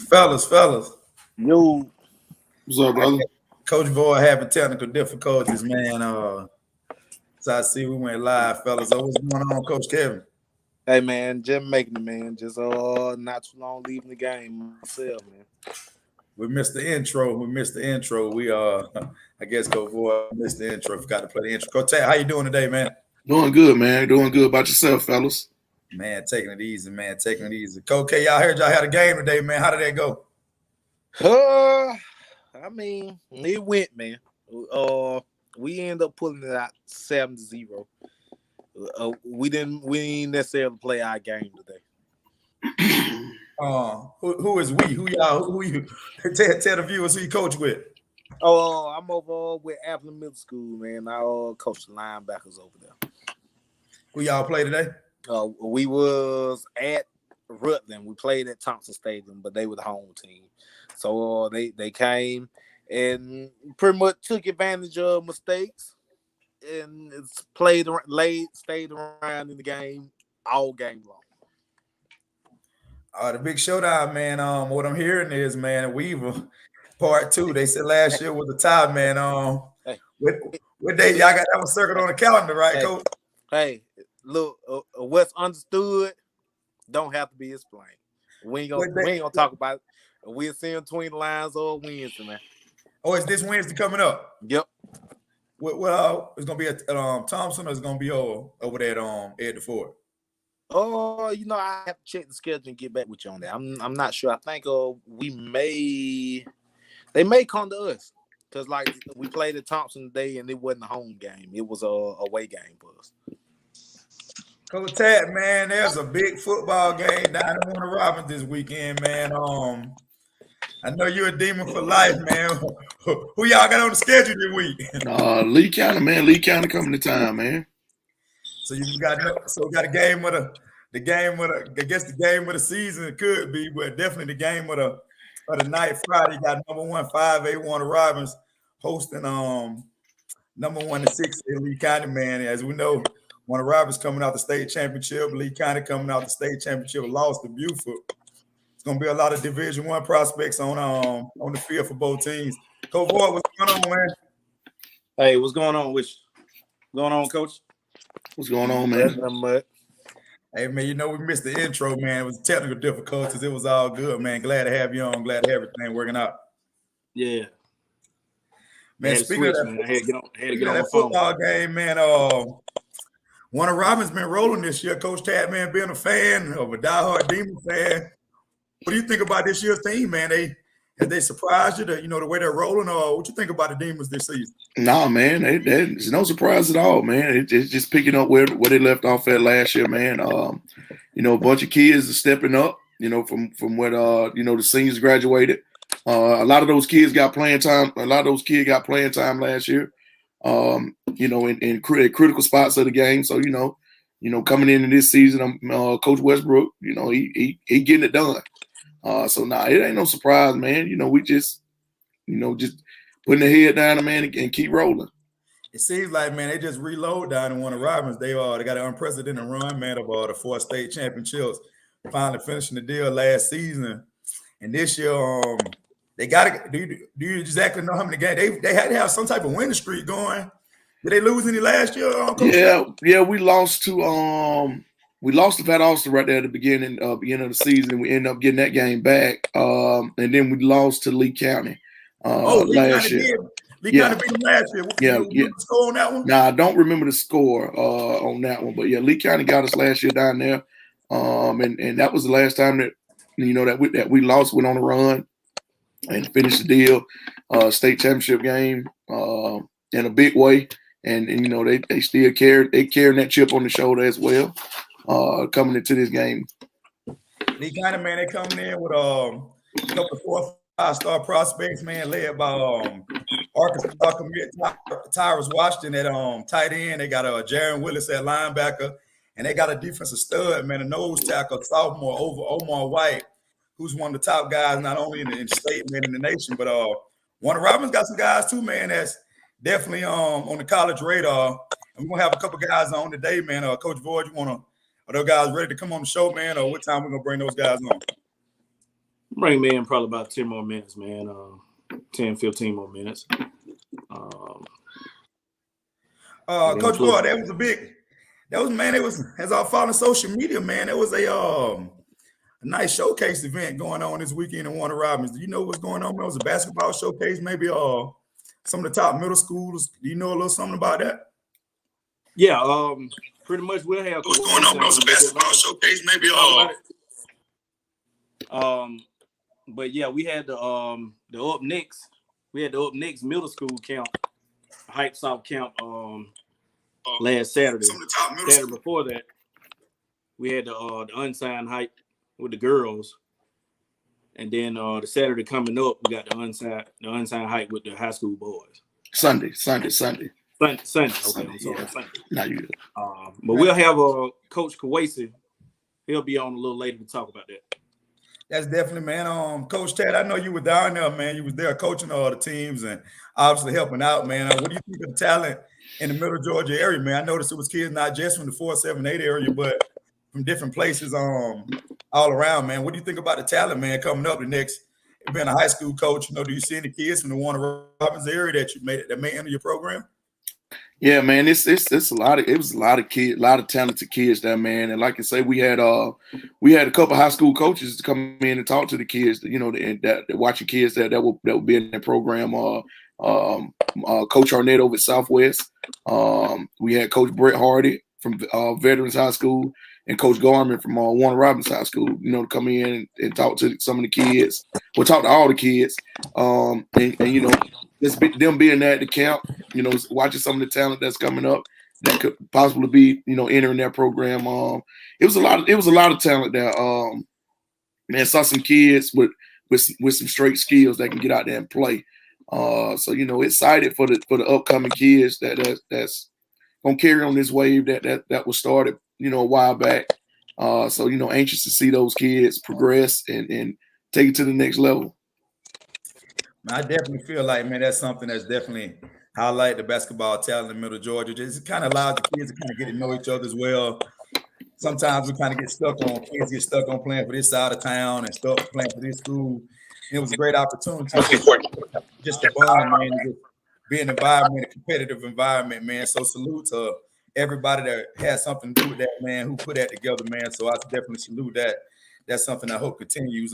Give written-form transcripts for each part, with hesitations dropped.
Fellas. Yo, What's up, brother? Coach Boy having technical difficulties, man. So I see we went live, fellas. So what's going on, Coach Kevin? hey man, just making it, man. Just not too long leaving the game myself, man. We missed the intro. We I guess Coach Boy missed the intro. Forgot to play the intro. Coach Tat, how you doing today, man? Doing good, man. Doing good about yourself, fellas. Man, taking it easy, man. Taking it easy. Coach K, y'all heard y'all had a game today, man. How did that go? I mean, it went, man. We ended up pulling it out 7-0. We didn't necessarily play our game today. Who is we? Who y'all? Who you? Tell the viewers who you coach with. I'm over with Appleton Middle School, man. I coach the linebackers over there. Who y'all play today? We was at Rutland. We played at Thompson Stadium, but they were the home team. So they came and pretty much took advantage of mistakes and stayed around in the game all game long. The big showdown, man. What I'm hearing is, man, Weaver part 2. They said last year was the tie, man. What day y'all got that one circled on the calendar, right, Coach? Hey, look, what's understood don't have to be explained. We ain't gonna talk about it. We'll see them between the lines or Wednesday, man. Oh, it's this Wednesday coming up. Yep. Well, it's gonna be at Thompson, or it's gonna be over there at Ed DeFord. I have to check the schedule and get back with you on that. I'm not sure. I think they may come to us because like we played at Thompson today and it wasn't a home game. It was a away game for us. Coach Tat, man, there's a big football game down in Warner Robins this weekend, man. I know you're a demon for life, man. Who y'all got on the schedule this week? Lee County, man. Lee County coming to town, man. So we got a game with the game of the season could be, but definitely the game of the night. Friday got number 1 5A Warner Robins hosting number 1 to 6 Lee County, man. As we know, Warner Robins coming out the state championship, Lee County coming out the state championship, lost to Buford. It's gonna be a lot of Division I prospects on the field for both teams. Coach Boyd, what's going on, man? Hey, what's going on with you? What's going on, Coach? What's going on, man? Hey, man, we missed the intro, man. It was technical difficulties. It was all good, man. Glad to have you on. Glad to have everything working out. Yeah. Man, speaking of that, man. I had to get on that football game, man. Warner Robins been rolling this year. Coach Tad, man, being a fan of a diehard Demon fan. What do you think about this year's team, man? Have they surprised you, the way they're rolling, or what you think about the Demons this season? Nah, man, there's no surprise at all, man. It's just picking up where they left off at last year, man. A bunch of kids are stepping up, from what the seniors graduated. A lot of those kids got playing time. A lot of those kids got playing time last year. In critical spots of the game. So coming into this season, Coach Westbrook, he getting it done. It ain't no surprise, man. We just putting the head down, man, and keep rolling. It seems like, man, they just reload down in Warner Robins. They got an unprecedented run, man, of the 4 state championships, finally finishing the deal last season. And this year, they got to. Do you exactly know how many games they had to have some type of winning streak going? Did they lose any last year? Yeah, we lost to Pat Austin right there at the beginning of the season. We ended up getting that game back, and then we lost to Lee County last year. Lee County beat them last year. The score on that one? Nah, I don't remember the score on that one, but yeah, Lee County got us last year down there, and that was the last time that that we lost. Went on a run and finished the deal, state championship game in a big way. And they still carrying that chip on the shoulder as well, coming into this game. Lee County, man, they coming in with a couple of 4 or 5-star prospects, man, led by Arkansas commit Tyrus Washington at tight end. They got Jaron Willis at linebacker, and they got a defensive stud, man, a nose tackle, sophomore Omar White, who's one of the top guys not only in the state, man, in the nation, but Warner Robins got some guys too, man, that's definitely on the college radar. And we're gonna have a couple guys on today, man. Coach Void, are those guys ready to come on the show, man? Or what time we're gonna bring those guys on? Bring me in probably about 10 more minutes, man. 10, 15 more minutes. Coach Void, it was as I follow social media, man, it was a nice showcase event going on this weekend in Warner Robins. Do you know what's going on? It was a basketball showcase, maybe some of the top middle schools. Do you know a little something about that? Yeah, pretty much we'll have what's going on. It was a basketball showcase, maybe but yeah, we had the up next. We had the up next middle school camp, Hype South camp last Saturday. Some of the top middle Saturday before that, we had the unsigned hype with the girls, and then the Saturday coming up, we got the unsigned hype with the high school boys. Sunday. Sunday. Okay, I'm sorry, yeah. Sunday. Now you. But we'll have Coach Kawasi. He'll be on a little later to talk about that. That's definitely, man. Coach Tad, I know you were down there, man. You was there coaching all the teams and obviously helping out, man. What do you think of the talent in the Middle Georgia area, man? I noticed it was kids not just from the 478 area, but from different places all around, man. What do you think about the talent, man, coming up the next? Being a high school coach, do you see any kids from the Warner Robins area that may enter your program? Yeah, man, it was a lot of kids, a lot of talented kids there, man. And like I say, we had a couple high school coaches to come in and talk to the kids, and that watching kids that would be in that program. Coach Arnett over at Southwest. We had Coach Brett Hardy from Veterans High School and Coach Garman from Warner Robins High School, to come in and talk to some of the kids. We'll talk to all the kids. And just them being there at the camp, watching some of the talent that's coming up that could possibly be, entering that program. It was a lot of talent there. Man, saw some kids with some straight skills that can get out there and play. So excited for the upcoming kids that's gonna carry on this wave that was started, a while back. So anxious to see those kids progress and take it to the next level. I definitely feel like, man, that's something that's definitely highlight the basketball talent in Middle Georgia. Just kind of allows the kids to kind of get to know each other as well. Sometimes we kind of kids get stuck on playing for this side of town and stuck playing for this school. And it was a great opportunity just to bond, man, and just be in an environment, a competitive environment, man. So salute to everybody that has something to do with that, man, who put that together, man. So I definitely salute that. That's something I hope continues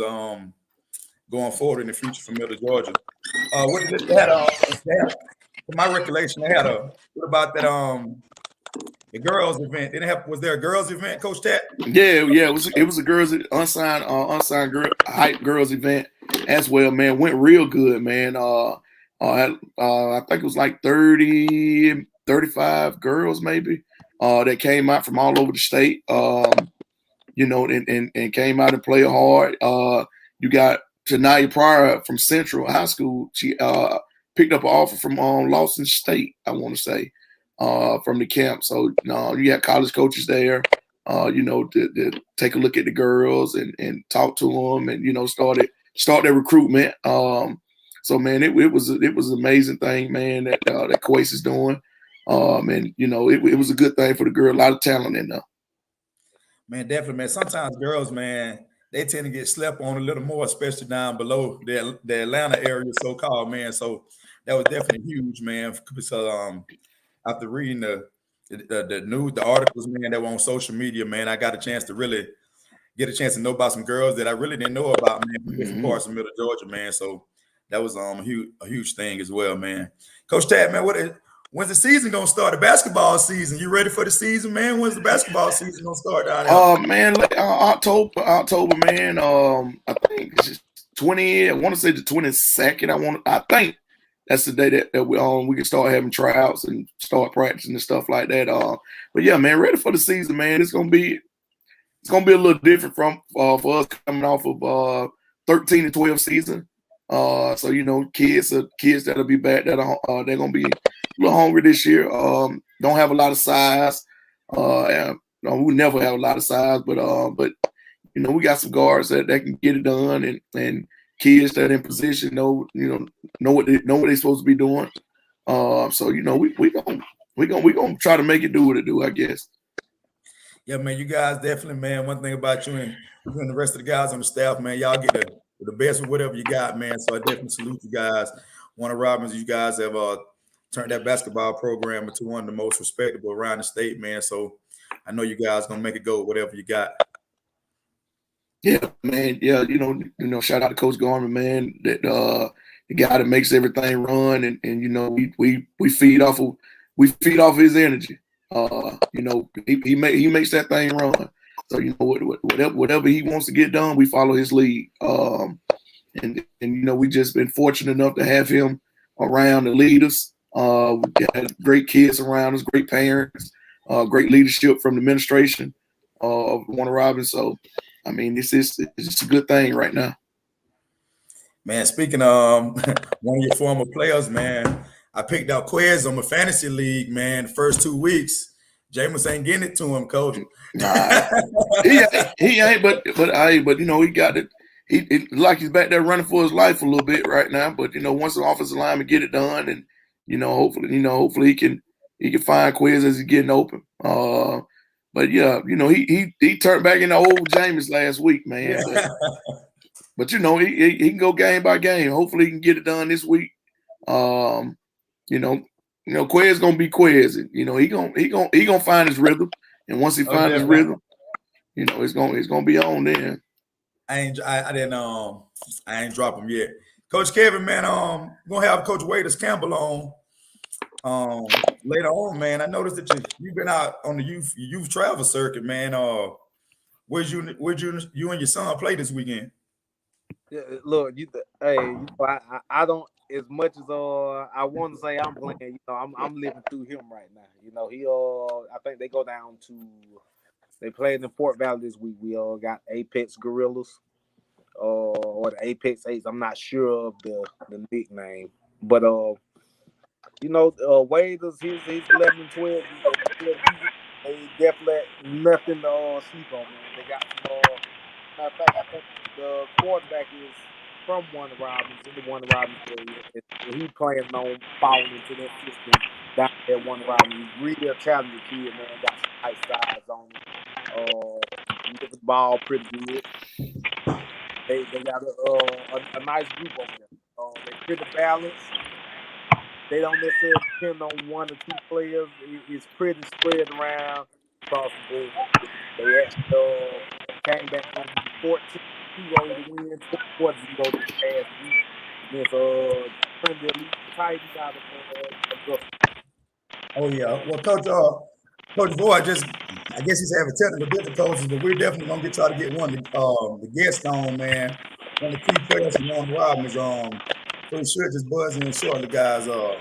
going forward in the future for Middle Georgia. What did they had? From my recollection, they had what about that the girls event? Was there a girls event, Coach Tat? Yeah. It was a girls unsigned hype girls event as well, man. Went real good, man. I think it was like 30, 35 girls maybe that came out from all over the state. And came out and played hard. You got Janaya Pryor from Central High School. She picked up an offer from Lawson State, I want to say, from the camp. So you had college coaches there, to take a look at the girls and talk to them, and start their recruitment. So man, it was an amazing thing, man, that Coase is doing. And it was a good thing for the girl. A lot of talent in there. Man, definitely, man. Sometimes girls, man, they tend to get slept on a little more, especially down below the Atlanta area, so-called, man. So that was definitely huge, man. So after reading the news, the articles, man, that were on social media, man, I got a chance to really get a chance to know about some girls that I really didn't know about, man, from different parts of Middle Georgia, man. So that was a huge thing as well, man. Coach Tad, man, when's the season gonna start? The basketball season? You ready for the season, man? When's the basketball season gonna start down there? Man, October, man. I think it's just 20. I want to say the 22nd. I think that's the day that we can start having tryouts and start practicing and stuff like that. But yeah, man, ready for the season, man. It's gonna be a little different from for us coming off of 13 to 12 season. So kids that'll be back that they're gonna be a little hungry this year. Don't have a lot of size. We never have a lot of size, but we got some guards that can get it done, and kids that in position know what they're supposed to be doing. So we we gonna try to make it do what it do, I guess. Yeah, man, you guys definitely, man. One thing about you and the rest of the guys on the staff, man, y'all get the best with whatever you got, man. So I definitely salute you guys. Warner Robins, you guys have turned that basketball program into one of the most respectable around the state, man. So I know you guys gonna make it go with whatever you got. Yeah, man. Yeah, you know, shout out to Coach Garman, man. That the guy that makes everything run, and you know, we feed off of his energy. You know, he makes that thing run. So you know, whatever he wants to get done, we follow his lead. And you know, we just been fortunate enough to have him around to lead us. We got great kids around us, great parents, great leadership from the administration of Warner Robins. So, I mean, it's a good thing right now. Man, speaking of one of your former players, man, I picked out Quez on my fantasy league, man, the first 2 weeks. Jameis ain't getting it to him, coach. Nah, he ain't, but you know, he got it. He like he's back there running for his life a little bit right now. But you know, once the offensive lineman get it done, and you know, hopefully he can find Quiz as he's getting open. But yeah, you know, he turned back into old Jameis last week, man. Yeah. But you know, he can go game by game. Hopefully, he can get it done this week. You know, Quiz gonna be Quiz. You know, he gonna find his rhythm, and once he finds his rhythm, you know, it's gonna be on then. I ain't drop him yet. Coach Kevin, man, gonna have Coach Waders Campbell on later on, man. I noticed that you've been out on the youth travel circuit, man. Where'd you and your son play this weekend? Yeah, look, I don't, as much as I want to say I'm playing. You know, I'm living through him right now. You know, I think they go down to. They played in Fort Valley this week. We got Apex Gorillas, or the Apex Eights. I'm not sure of the nickname, but you know, Waders, he's 11-12. They definitely nothing to sleep on, man. They got some. Matter of fact, I think the quarterback is from Warner Robins in the Warner Robins area. He planning on falling into that system down there at Warner Robins. He's really a talented kid, man. Got some nice size on him. Lift the ball pretty good. They got a nice group over there. They're pretty balanced. They don't necessarily depend on one or two players. It's pretty spread around across the board. They actually came back from 14-0 to win 4-0 this past week against Premier League Titans out of Augusta. Oh yeah, well, Coach Boy, I guess he's having technical difficulties, but we're definitely gonna try to get one of the guests on, man. One of the key players from Warner Robins, so he should just buzz in shortly, guys. So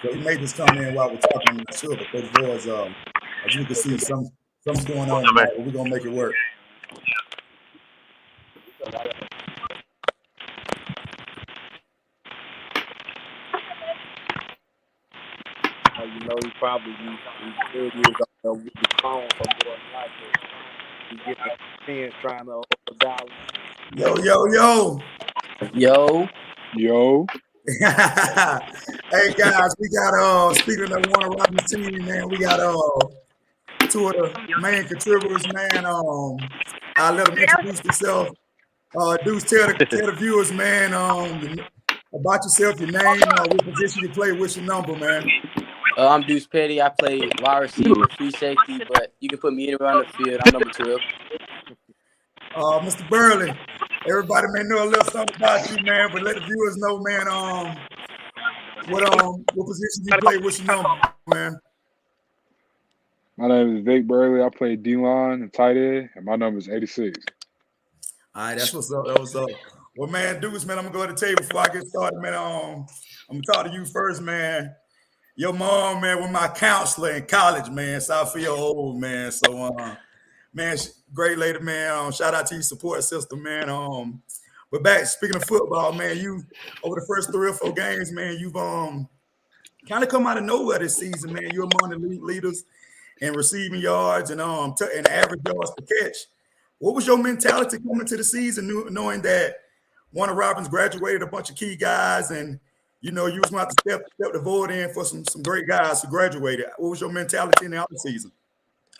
he may just come in while we're talking. I'm not sure, but Coach Boy's, as you can see, something's going on tonight, but we're gonna make it work. You know, he probably he's with the phone for more than likely. He gets the fans trying to dial. Yo. Hey guys, we got speaking of the Warner Robins team, man, we got two of the main contributors, man. I'll let them introduce themselves. Deuce, tell the viewers, man, about yourself, your name, what position you play, what's your number, man. I'm Deuce Petty. I play wide receiver, free safety, but you can put me anywhere on the field. I'm number 12. Mr. Burley, everybody may know a little something about you, man, but let the viewers know, man, what position you play, what's your number, man. My name is Vic Burley. I play D-line and tight end, and my number is 86. All right, that's what's up. That was up. Well, man, Deuce, man, I'm gonna go to the table before I get started, man. I'm gonna talk to you first, man. Your mom, man, was my counselor in college, man. Southfield Old, man. So, man, great lady, man. Shout out to your support system, man. But back speaking of football, man, you over the first 3 or 4 games, man, you've kind of come out of nowhere this season, man. You're among the league leaders in receiving yards and average yards per catch. What was your mentality coming to the season, knowing that Warner Robins graduated a bunch of key guys and you know, you was going to have to step the void in for some great guys who graduated. What was your mentality in the offseason?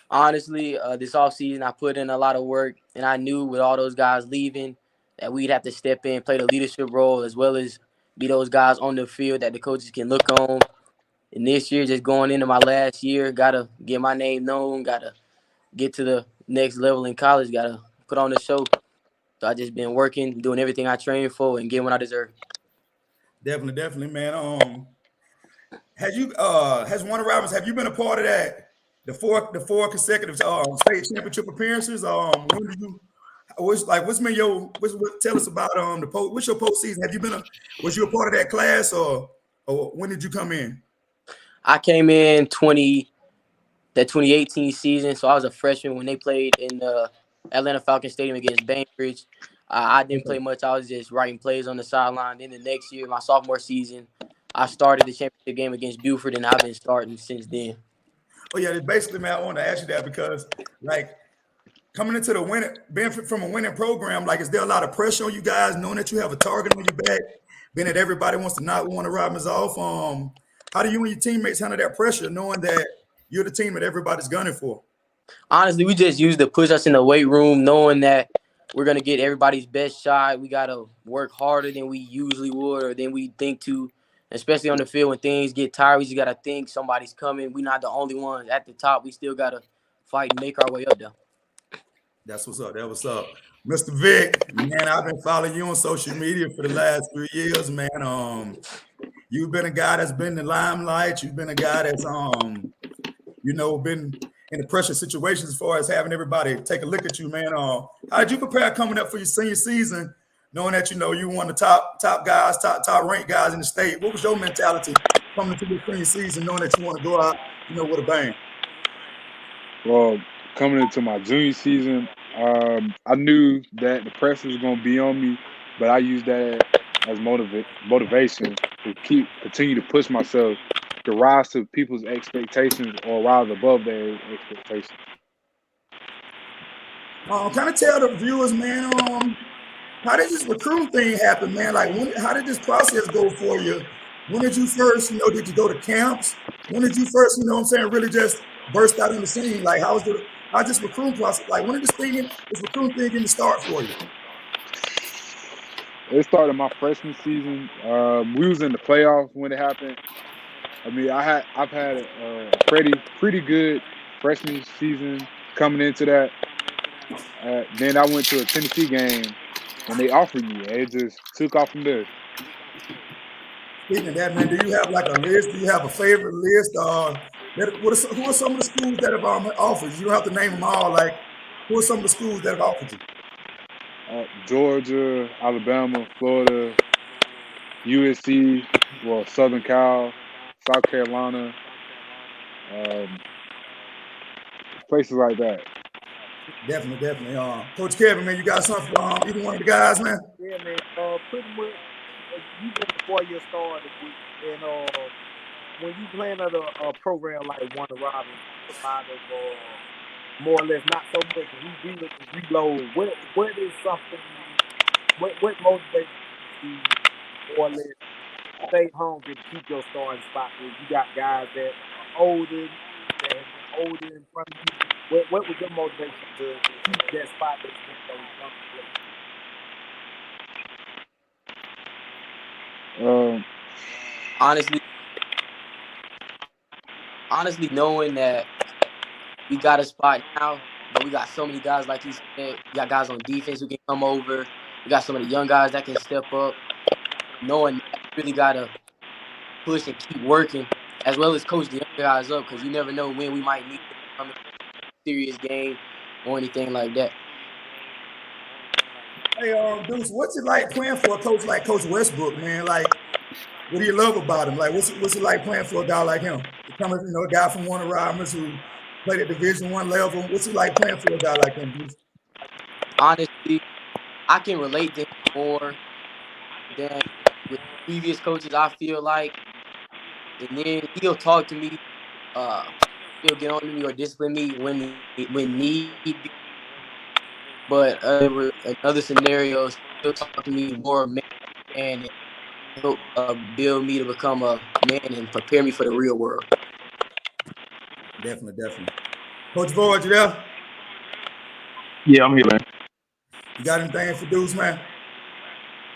Honestly, this offseason, I put in a lot of work, and I knew with all those guys leaving that we'd have to step in, play the leadership role, as well as be those guys on the field that the coaches can look on. And this year, just going into my last year, got to get my name known, got to get to the next level in college, got to put on the show. So I just been working, doing everything I trained for, and getting what I deserve. Definitely, man. Has Warner Robins, have you been a part of that? The four consecutive state championship appearances. When do you? What's been your? Tell us about the post. What's your postseason? Have you been was you a part of that class or when did you come in? I came in 2018 season, so I was a freshman when they played in the Atlanta Falcons Stadium against Bainbridge. I didn't play much. I was just writing plays on the sideline. Then the next year, my sophomore season, I started the championship game against Buford, and I've been starting since then. Oh yeah, basically, man, I want to ask you that because like coming into the winning, being from a winning program, like is there a lot of pressure on you guys knowing that you have a target on your back, being that everybody wants to knock Warner Robins off? How do you and your teammates handle that pressure, knowing that you're the team that everybody's gunning for? Honestly, we just used to push us in the weight room, knowing that we're going to get everybody's best shot. We got to work harder than we usually would or than we think to, especially on the field when things get tired. We just got to think somebody's coming. We're not the only ones at the top. We still got to fight and make our way up there. That's what's up. That what's up. Mr. Vic, man, I've been following you on social media for the last 3 years, man. You've been a guy that's been in the limelight. You've been a guy that's been in the pressure situations as far as having everybody take a look at you, man. How did you prepare coming up for your senior season, knowing that you were one of the top guys, top ranked guys in the state? What was your mentality coming into your senior season, knowing that you want to go out, with a bang? Well, coming into my junior season, I knew that the pressure was going to be on me, but I used that as motivation to continue to push myself to rise to people's expectations or rise above their expectations. Kind of tell the viewers, man, how did this recruiting thing happen, man? Like, how did this process go for you? When did you first, did you go to camps? When did you first, really just burst out on the scene? Like, how's this recruiting process? Like, when did this recruiting thing getting to start for you? It started my freshman season. We was in the playoffs when it happened. I mean, I've had a pretty good freshman season coming into that. Then I went to a Tennessee game and they offered me. It just took off from there. Speaking of that, man, do you have like a list? Do you have a favorite list? Who are some of the schools that have offered? You don't have to name them all. Like, who are some of the schools that have offered you? Georgia, Alabama, Florida, USC, Southern Cal, South Carolina, places like that. Definitely. Coach Kevin, man, you got something for either one of the guys, man? Yeah, man. Pretty much, you been before you started, and when you plan at a program like Warner Robins, more or less not so much reload. What is something? What motivates you more or less stay home to keep your starting spot? Where you got guys that are older, in front of you. What was your motivation to keep that spot that you Honestly, knowing that we got a spot now, but we got so many guys, like you said, we got guys on defense who can come over. We got so many young guys that can step up. Knowing that we really got to push and keep working, as well as coach the young guys up, because you never know when we might need to come in a serious game or anything like that. Hey, Deuce, what's it like playing for a coach like Coach Westbrook, man? Like, what do you love about him? Like, what's it like playing for a guy like him? Coming, a guy from Warner Robins who played at Division I level. What's it like playing for a guy like him, Deuce? Honestly, I can relate to him more than with previous coaches, I feel like. And then he'll talk to me. He'll get on to me or discipline me when need be. But in other scenarios, he'll talk to me more man, and help build me to become a man and prepare me for the real world. Definitely, definitely. Coach Boyd, you there? Yeah, I'm here, man. You got anything for Deuce, man?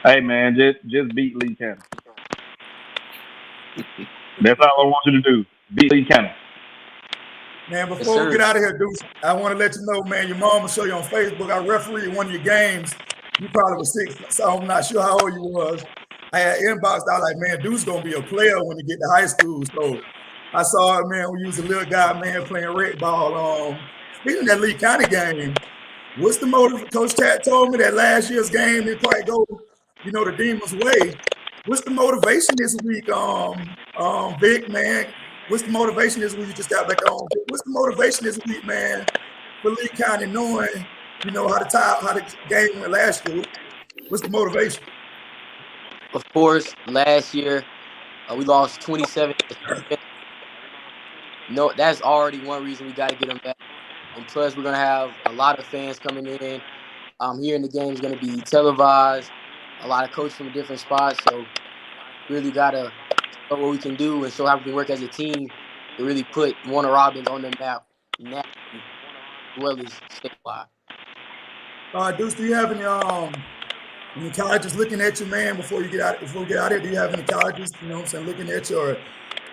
Hey, man, just beat Lee County. That's all I want you to do. Beat Lee County. Man, Yes, before we sir. get out of here, Deuce, I want to let you know, man, your mom will show you on Facebook. I refereed one of your games. You probably was 6, so I'm not sure how old you was. I had inboxed out like, man, Deuce going to be a player when he get to high school. So I saw it, man, when you was a little guy, man, playing red ball. Speaking of that Lee County game, what's the motive? Coach Tat told me that last year's game didn't quite go, the Demons' way. What's the motivation this week, Vic, man? What's the motivation this week? You just got back on. What's the motivation this week, man, for Lee County knowing, how the game went last year? What's the motivation? Of course, last year we lost 27. No, that's already one reason we got to get them back. And plus, we're gonna have a lot of fans coming in. Here in the game is gonna be televised. A lot of coaches from different spots, so really gotta show what we can do and show how we can work as a team to really put Warner Robins on the map nationally as well as statewide. Deuce, do you have any colleges looking at you, man, before we get out here? Do you have any colleges, looking at you, or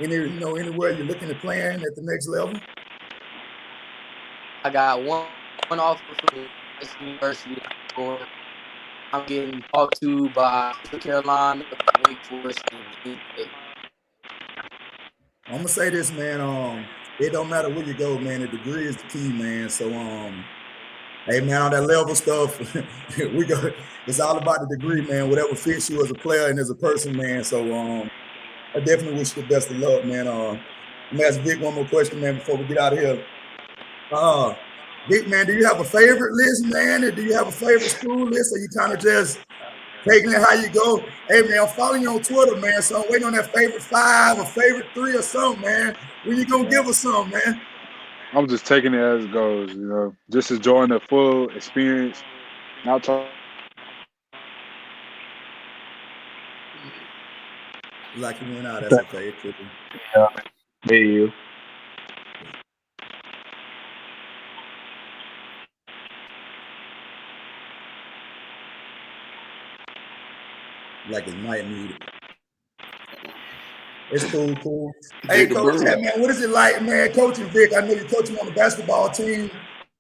anywhere you're looking at playing at the next level? I got one offer from the university. I'm getting talked to by Carolina, Wake Forest, and I'm gonna say this, man. It don't matter where you go, man. The degree is the key, man. So, hey, man, on that level stuff, it's all about the degree, man. Whatever fits you as a player and as a person, man. So, I definitely wish you the best of luck, man. I'm gonna ask Vic one more question, man, before we get out of here. Vic, man, do you have a favorite list, man, or do you have a favorite school list, or you kind of just taking it how you go? Hey, man, I'm following you on Twitter, man, so I'm waiting on that favorite 5 or favorite 3 or something, man. When you gonna give us some, man? I'm just taking it as it goes, just enjoying the full experience. Not talking. Like you went out, that's okay. Yeah, there you go. Like it might need it. It's cool. Hey, Coach, man, what is it like, man, coaching Vic? I know you're coaching on the basketball team.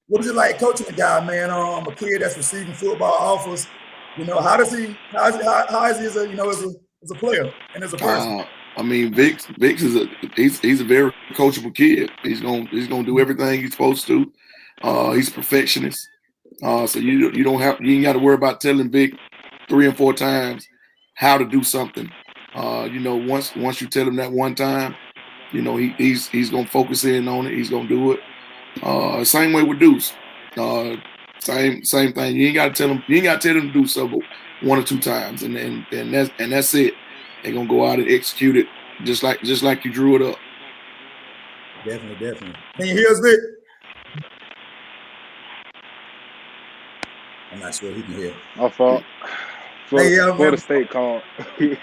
What is it like coaching a guy, man? A kid that's receiving football offers. How is he as a player and as a person? I mean, Vic is he's a very coachable kid. He's gonna do everything he's supposed to. He's a perfectionist. So you ain't got to worry about telling Vic 3 and 4 times how to do something. Once you tell him that one time, he's gonna focus in on it. He's gonna do it. Same way with Deuce. Same thing. You ain't got to tell him to do something 1 or 2 times, and that's it. They're gonna go out and execute it just like you drew it up. Definitely. Can you hear us, Vic? I'm not sure he can hear. My fault. Florida State called. Hey,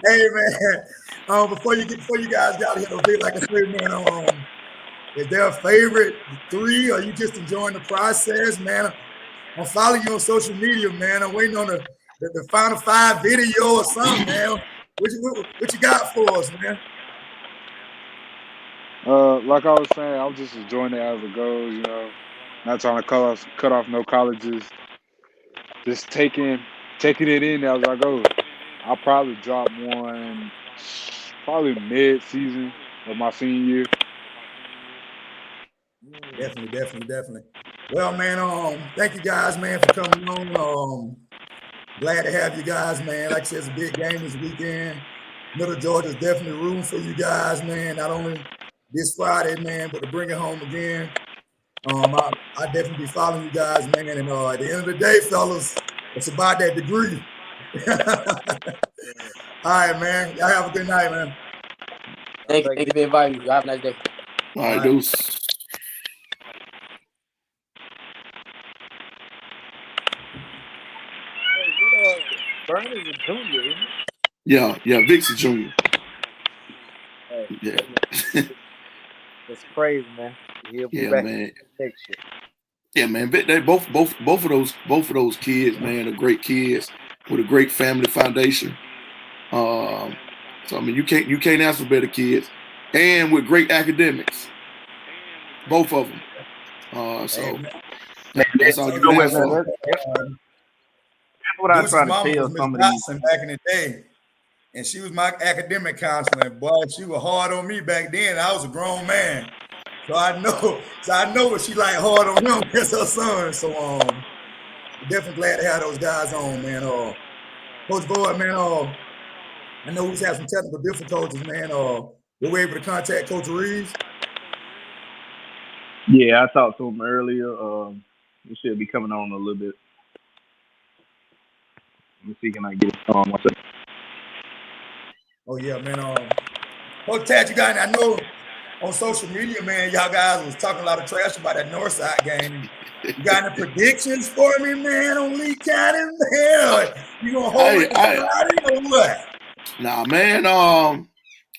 man. Before you guys got here, Vic, like I said, man, is there a favorite 3? Or are you just enjoying the process, man? I'm following you on social media, man. I'm waiting on the Final 5 video or something, man. What you got for us, man? Like I was saying, I'm just enjoying it as it goes, Not trying to cut off no colleges. Just taking it in as I go. I'll probably drop one probably mid-season of my senior year. Definitely. Well, man, thank you guys, man, for coming on. Glad to have you guys, man. Like I said, it's a big game this weekend. Middle Georgia's definitely rooting for you guys, man. Not only this Friday, man, but to bring it home again. I definitely be following you guys, man. And at the end of the day, fellas, it's about that degree. All right, man. Y'all have a good night, man. Thank you for inviting me. Y'all have a nice day. All right, Deuce. Burn is a junior, isn't he? Yeah, Vic's a junior. Hey, Yeah. That's crazy, man. He'll be Yeah, back man. next year. Yeah, man. They both of those kids, man, are great kids with a great family foundation. So I mean, you can't ask for better kids, and with great academics, both of them. So that's all So you You know can what, ask man? for. That's what I Deuce's try to mama tell was Miss some of these. Dotson back in the day, and she was my academic counselor. And boy, she was hard on me back then. I was a grown man, so I know what she like hard on him as her son. So definitely glad to have those guys on, man. Coach Boyd, man. I know he's had some technical difficulties, man. We were able to contact Coach Reeves. Yeah, I talked to him earlier. We should be coming on a little bit. Let me see, can I get it on? What's up? Oh yeah, man. Coach Tad, you got? I know on social media, man, y'all guys was talking a lot of trash about that Northside game. You got any predictions for me, man, on Lee County? Man, you gonna hold it to Friday or what? Nah, man.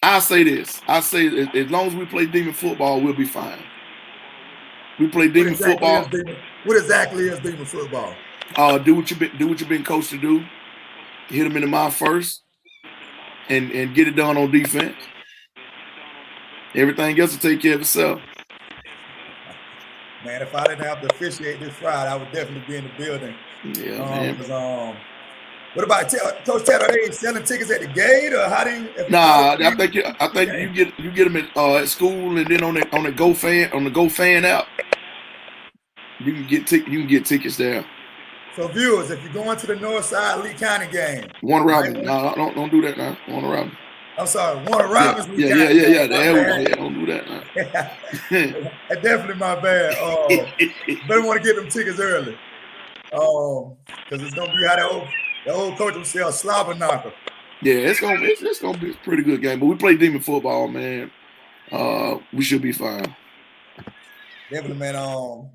I say this. I say as long as we play demon football, we'll be fine. We play demon football. What exactly is demon football? Do what you've been coached to do. Hit them in the mouth first, and get it done on defense. Everything else will take care of itself. Man, if I didn't have to officiate this Friday, I would definitely be in the building. Yeah, man. What about Coach Ted? Are they selling tickets at the gate, or how do you? Nah, I think you get them at school, and then on the Go Fan app, you can get tickets there. So viewers, if you're going to the Northside Lee County game, Warner Robins. No, don't do that now. Warner Robins. I'm sorry, Warner Robins. Yeah. There we go. Yeah, don't do that now. That's definitely my bad. Better want to get them tickets early. Because it's gonna be how the old coach will say a slobber knocker. Yeah, it's gonna be a pretty good game. But we play demon football, man. We should be fine. Definitely, man.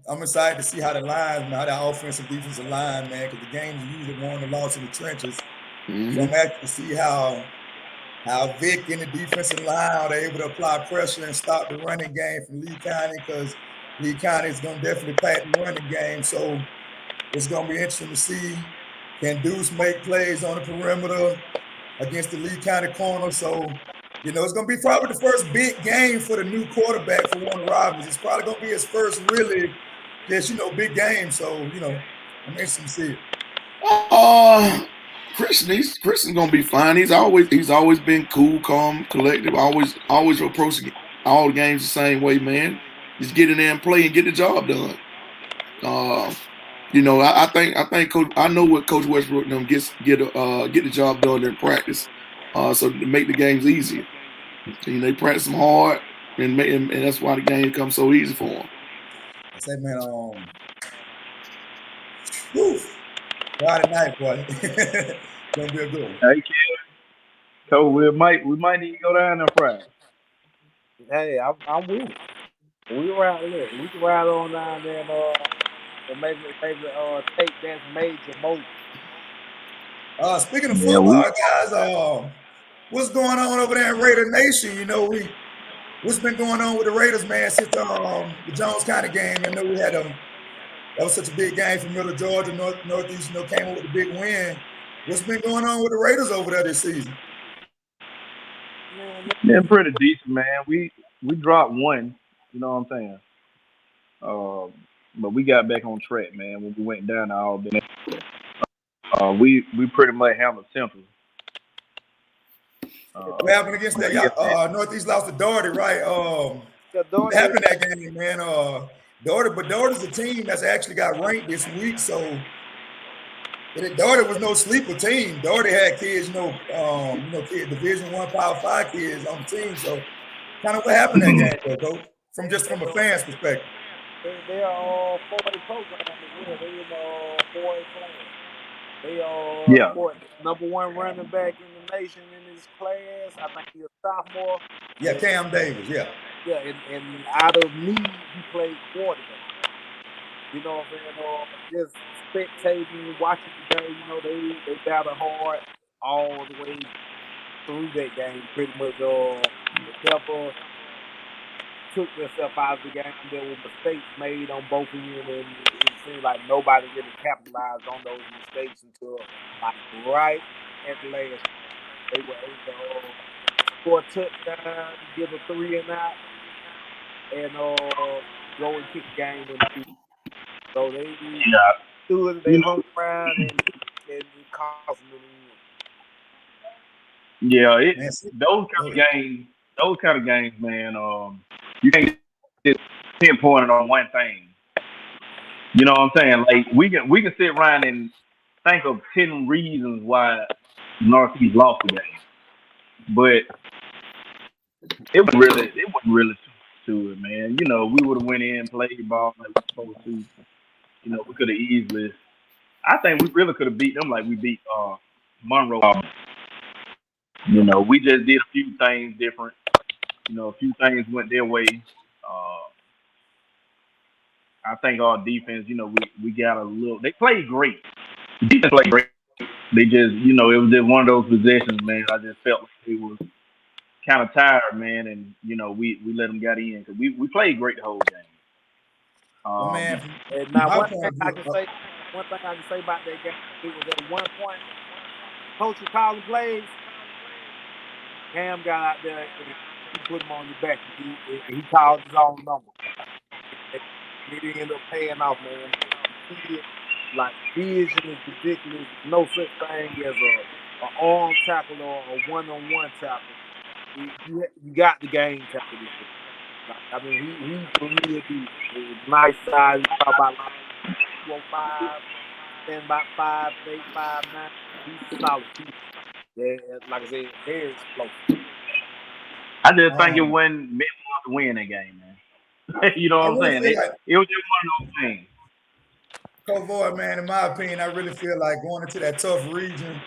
I'm excited to see how the lines, how that offensive defensive line, man, because the games are usually won and lost in the trenches. Mm-hmm. So I'm happy to see how Vic and the defensive line are able to apply pressure and stop the running game from Lee County, because Lee County is going to definitely pack the running game. So it's going to be interesting to see, can Deuce make plays on the perimeter against the Lee County corner. So, it's going to be probably the first big game for the new quarterback for Warner Robins. It's probably going to be his first really, big game. So, I'm interested to see it. Christian's gonna be fine. He's always been cool, calm, collective. Always approaching all the games the same way, man. Just get in there and play and get the job done. I think Coach. I know what Coach Westbrook them get the job done in practice, so to make the games easier. They practice them hard, and that's why the game comes so easy for them. I say, man, Friday night, boy. Gonna be a good one. Hey, kid. So we might need to go down there Friday. Hey, I'm with it. We can ride on down there and maybe take Datz Major mode. Speaking of football, guys, what's going on over there in Raider Nation? What's been going on with the Raiders, man, since the Jones County game? I know we had that was such a big game from Middle Georgia, Northeast, came up with a big win. What's been going on with the Raiders over there this season? Been pretty decent, man. We dropped one, you know what I'm saying? But we got back on track, man, when we went down to Albany. We pretty much handled Central. What happened against that? Northeast lost to Doherty, right? What happened that game, man? Doherty's a team that's actually got ranked this week, so Doherty was no sleeper team. Doherty had kids, kids, Division I, Power 5 kids on the team. So, kind of what happened that game, though, Coach? From a fan's perspective. They are 40 programs as well. They in 4A class. They are number one running back in the nation in his class. I think he's a sophomore. Yeah, Cam Davis. Yeah. Yeah, and out of me, he played quarterback. You know what I'm saying? Or just spectating, watching the game. You know, they battle hard all the way through that game. Pretty much, they never took themselves out of the game. There were mistakes made on both ends, and it seemed like nobody really capitalized on those mistakes until like right at the last. They were able to score a touchdown, get a 3-and-out, and go and kick the game in the field. So they Yeah, stood it, they hung around, and it cost them in yeah. Man, see, Those go kind ahead. of games, man. You can't just pinpoint it on one thing. You know what I'm saying? Like we can sit around and think of 10 reasons why Northeast lost the game, but it wasn't really to it, man. You know, we would have went in, played the ball like we supposed to. You know, we could have easily. I think we really could have beat them like we beat Monroe. You know, we just did a few things different. You know, a few things went their way. Uh, I think our defense, you know, we got a little. They played great. The defense played great. They just, you know, it was just one of those possessions, man. I just felt like they was kind of tired, man, and you know, we let them get in because we played great the whole game. Well, man, and from now my one thing point of I view, can say, about that game, it was at one point, coach was calling plays. Cam got out there and he put him on your back. He called his own number. And it ended up paying off, man. Like vision is ridiculous. No such thing as a arm tackle or a one-on-one tackle. You got the game tackle this year. Like, I mean, he's a real dude. Nice size. You talk about like 205, stand about 5'8", 5'9". He's a solid kid. Yeah, like I said, very explosive. I just think it wasn't meant for us to win that game, man. You know I what I'm really saying? feel like, It was just one of those things. Coach Boyd, man, in my opinion, I really feel like going into that tough region,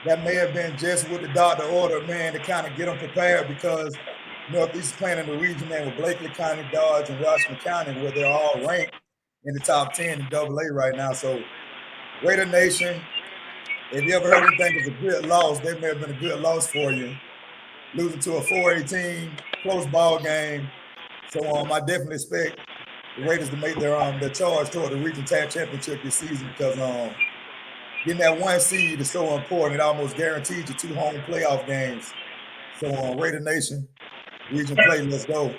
that may have been just with the doctor order, man, to kind of get them prepared because Northeast is playing in the region, man, with Blakely County, Dodge, and Washington County, where they're all ranked in the top 10 in AA right now. So, Raider Nation, if you ever heard anything as a good loss, they may have been a good loss for you. Losing to a 4A team, close ball game. So, I definitely expect the Raiders to make their charge toward the region tag championship this season because getting that one seed is so important. It almost guarantees you 2 home playoff games. So Raider Nation, region play, let's go.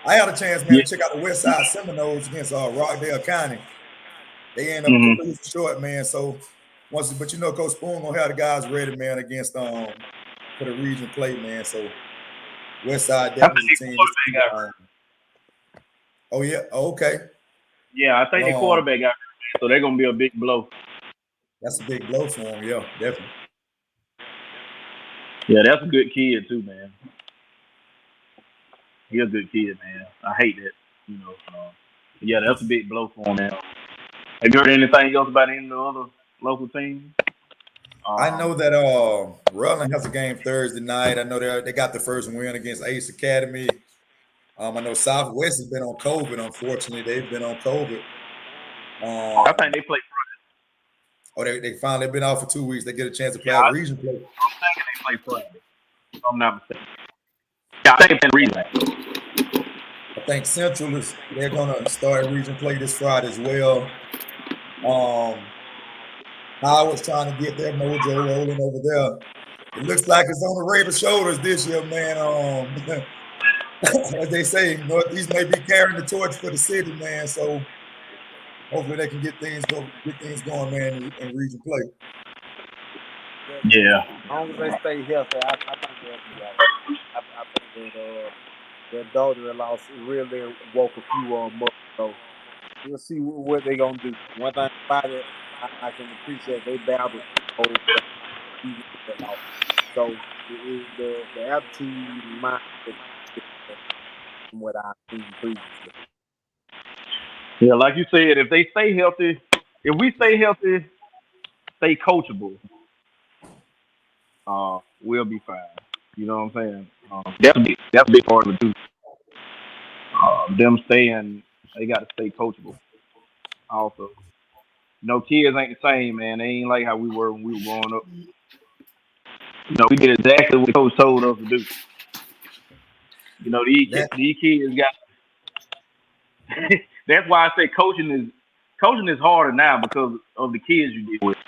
I had a chance, man, Yeah. to check out the West Side Seminoles against Rockdale County. They end up Mm-hmm. losing short, man. So but you know, Coach Spoon gonna have the guys ready, man, against for the region play, man. So West Side I think definitely is a their team. quarterback got hurt. Oh yeah, okay. Yeah, I think the quarterback got hurt, so they're gonna be a big blow. That's a big blow for him. Yeah, definitely. Yeah, that's a good kid too, man. He's a good kid, man. I hate that, you know. Yeah, that's a big blow for him, man. Have you heard anything else about any of the other local teams? I know that Rutland has a game Thursday night. I know they got the first win against Ace Academy. I know Southwest has been on COVID. Unfortunately, they've been on COVID. I think they play Friday. They finally been out for 2 weeks. They get a chance to play Yeah, a region play. I'm thinking they play Friday, if I'm not mistaken. Yeah, I think it's in region. I think Central they're gonna start region play this Friday as well. Howard's trying to get their mojo rolling over there. It looks like it's on the Raiders' shoulders this year, man. As they say, Northeast may be carrying the torch for the city, man. So hopefully they can get things going, man, in region play. Yeah. As long as they stay healthy, I think they'll be all right. I think that their daughter-in-law really woke a few of them up. So we'll see what they're gonna do. One thing about it, I can appreciate they battled the whole thing, even with that loss. So the attitude, mindset from what I've seen previously. Yeah, like you said, if they stay healthy, if we stay healthy, stay coachable, we'll be fine. You know what I'm saying? That's a big part of it too. Them staying, they got to stay coachable. Also, kids ain't the same, man. They ain't like how we were when we were growing up. We did exactly what coach told us to do. That These kids got. That's why I say coaching is harder now because of the kids you deal with.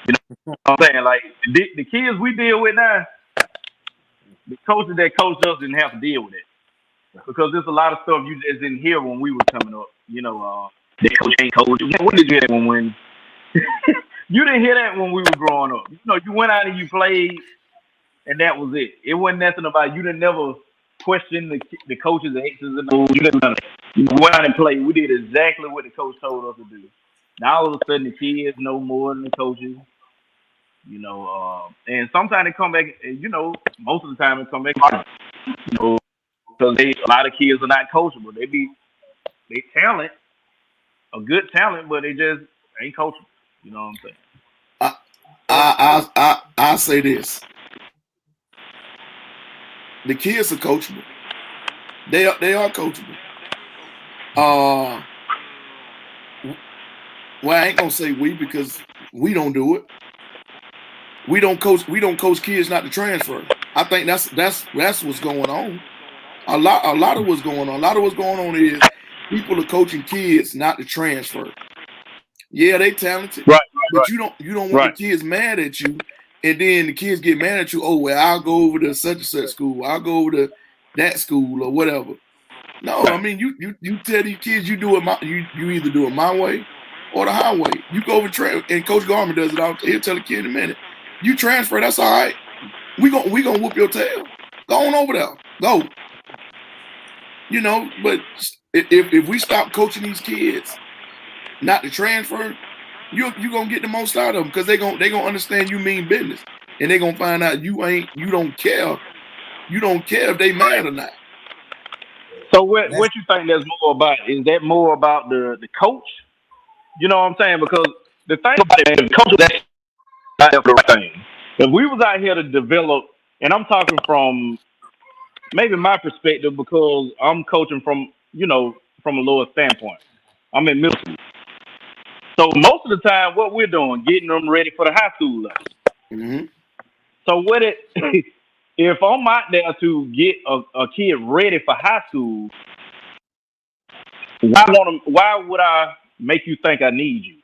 You know what I'm saying? Like the kids we deal with now, the coaches that coached us didn't have to deal with it because there's a lot of stuff you just didn't hear when we were coming up. The coach ain't coach. When did you hear that when you didn't hear that when we were growing up? You went out and you played, and that was it. It wasn't nothing about you. Didn't never question the coaches, the X's and O's. You didn't. We went out and played. We did exactly what the coach told us to do. Now all of a sudden the kids know more than the coaches. And sometimes they come back. Most of the time they come back. Because a lot of kids are not coachable. They talent, a good talent, but they just ain't coachable. You know what I'm saying? I say this: the kids are coachable. They are coachable. Well, I ain't gonna say we because we don't do it. We don't coach kids not to transfer. I think that's what's going on. A lot of what's going on. A lot of what's going on is people are coaching kids not to transfer. Yeah, they talented, right. But you don't want the kids mad at you, and then the kids get mad at you. Oh well, I'll go over to such and such school. I'll go over to that school or whatever. No, I mean you tell these kids you do it you either do it my way or the highway. You go over and Coach Garmin does it all. He'll tell a kid in a minute. You transfer, that's all right. We gonna whoop your tail. Go on over there. Go. But if we stop coaching these kids not to transfer, you're gonna get the most out of them because they gonna understand you mean business, and they gonna find out you don't care if they mad or not. So what you think that's more about? Is that more about the coach? You know what I'm saying? Because the thing about it, the coach that's out there for the right thing. If we was out here to develop, and I'm talking from maybe my perspective because I'm coaching from a lower standpoint. I'm in middle school. So most of the time, what we're doing, getting them ready for the high school level. Mm-hmm. So if I'm out there to get a kid ready for high school, why would I make you think I need you?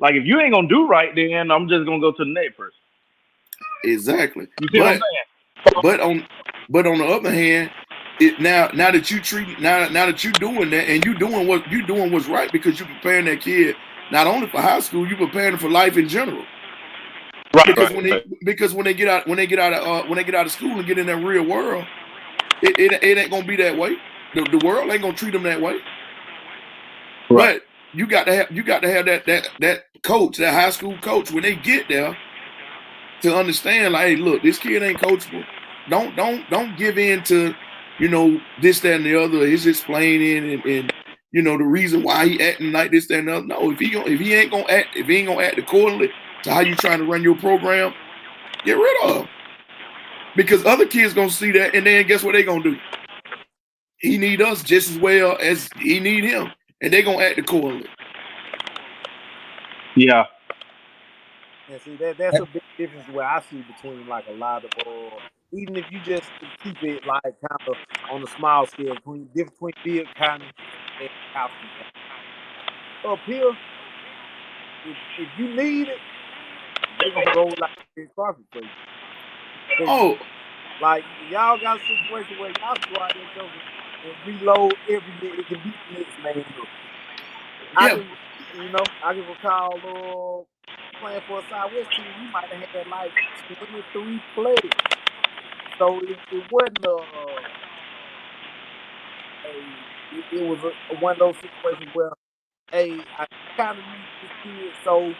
Like if you ain't gonna do right, then I'm just gonna go to the next person. Exactly. You see what I'm saying? But on the other hand, now that you're doing that and you're doing what's right because you're preparing that kid not only for high school, you're preparing them for life in general. Right. Because when they get out of school and get in that real world, it ain't gonna be that way. The world ain't gonna treat them that way. Right. But you got to have that coach, that high school coach, when they get there, to understand, like, hey, look, this kid ain't coachable. Don't give in to, this, that, and the other. He's explaining and the reason why he acting like this, that, and the other. No, if he ain't gonna act accordingly to how you trying to run your program, get rid of him. Because other kids gonna see that, and then guess what they gonna do? He need us just as well as he need him, and they gonna act accordingly. Yeah. And see that's a big difference where I see between like a lot of even if you just keep it like kind of on a small scale between Bill County and House. Up here, if you need it, they're gonna go like carpet for you. Oh, like y'all got a situation where y'all can go out there and reload every minute. It can beat the next man up. I can recall playing for a Southwest team, we might have had like 23 players. So it wasn't it was one of those situations where, hey, I kind of need this kid, so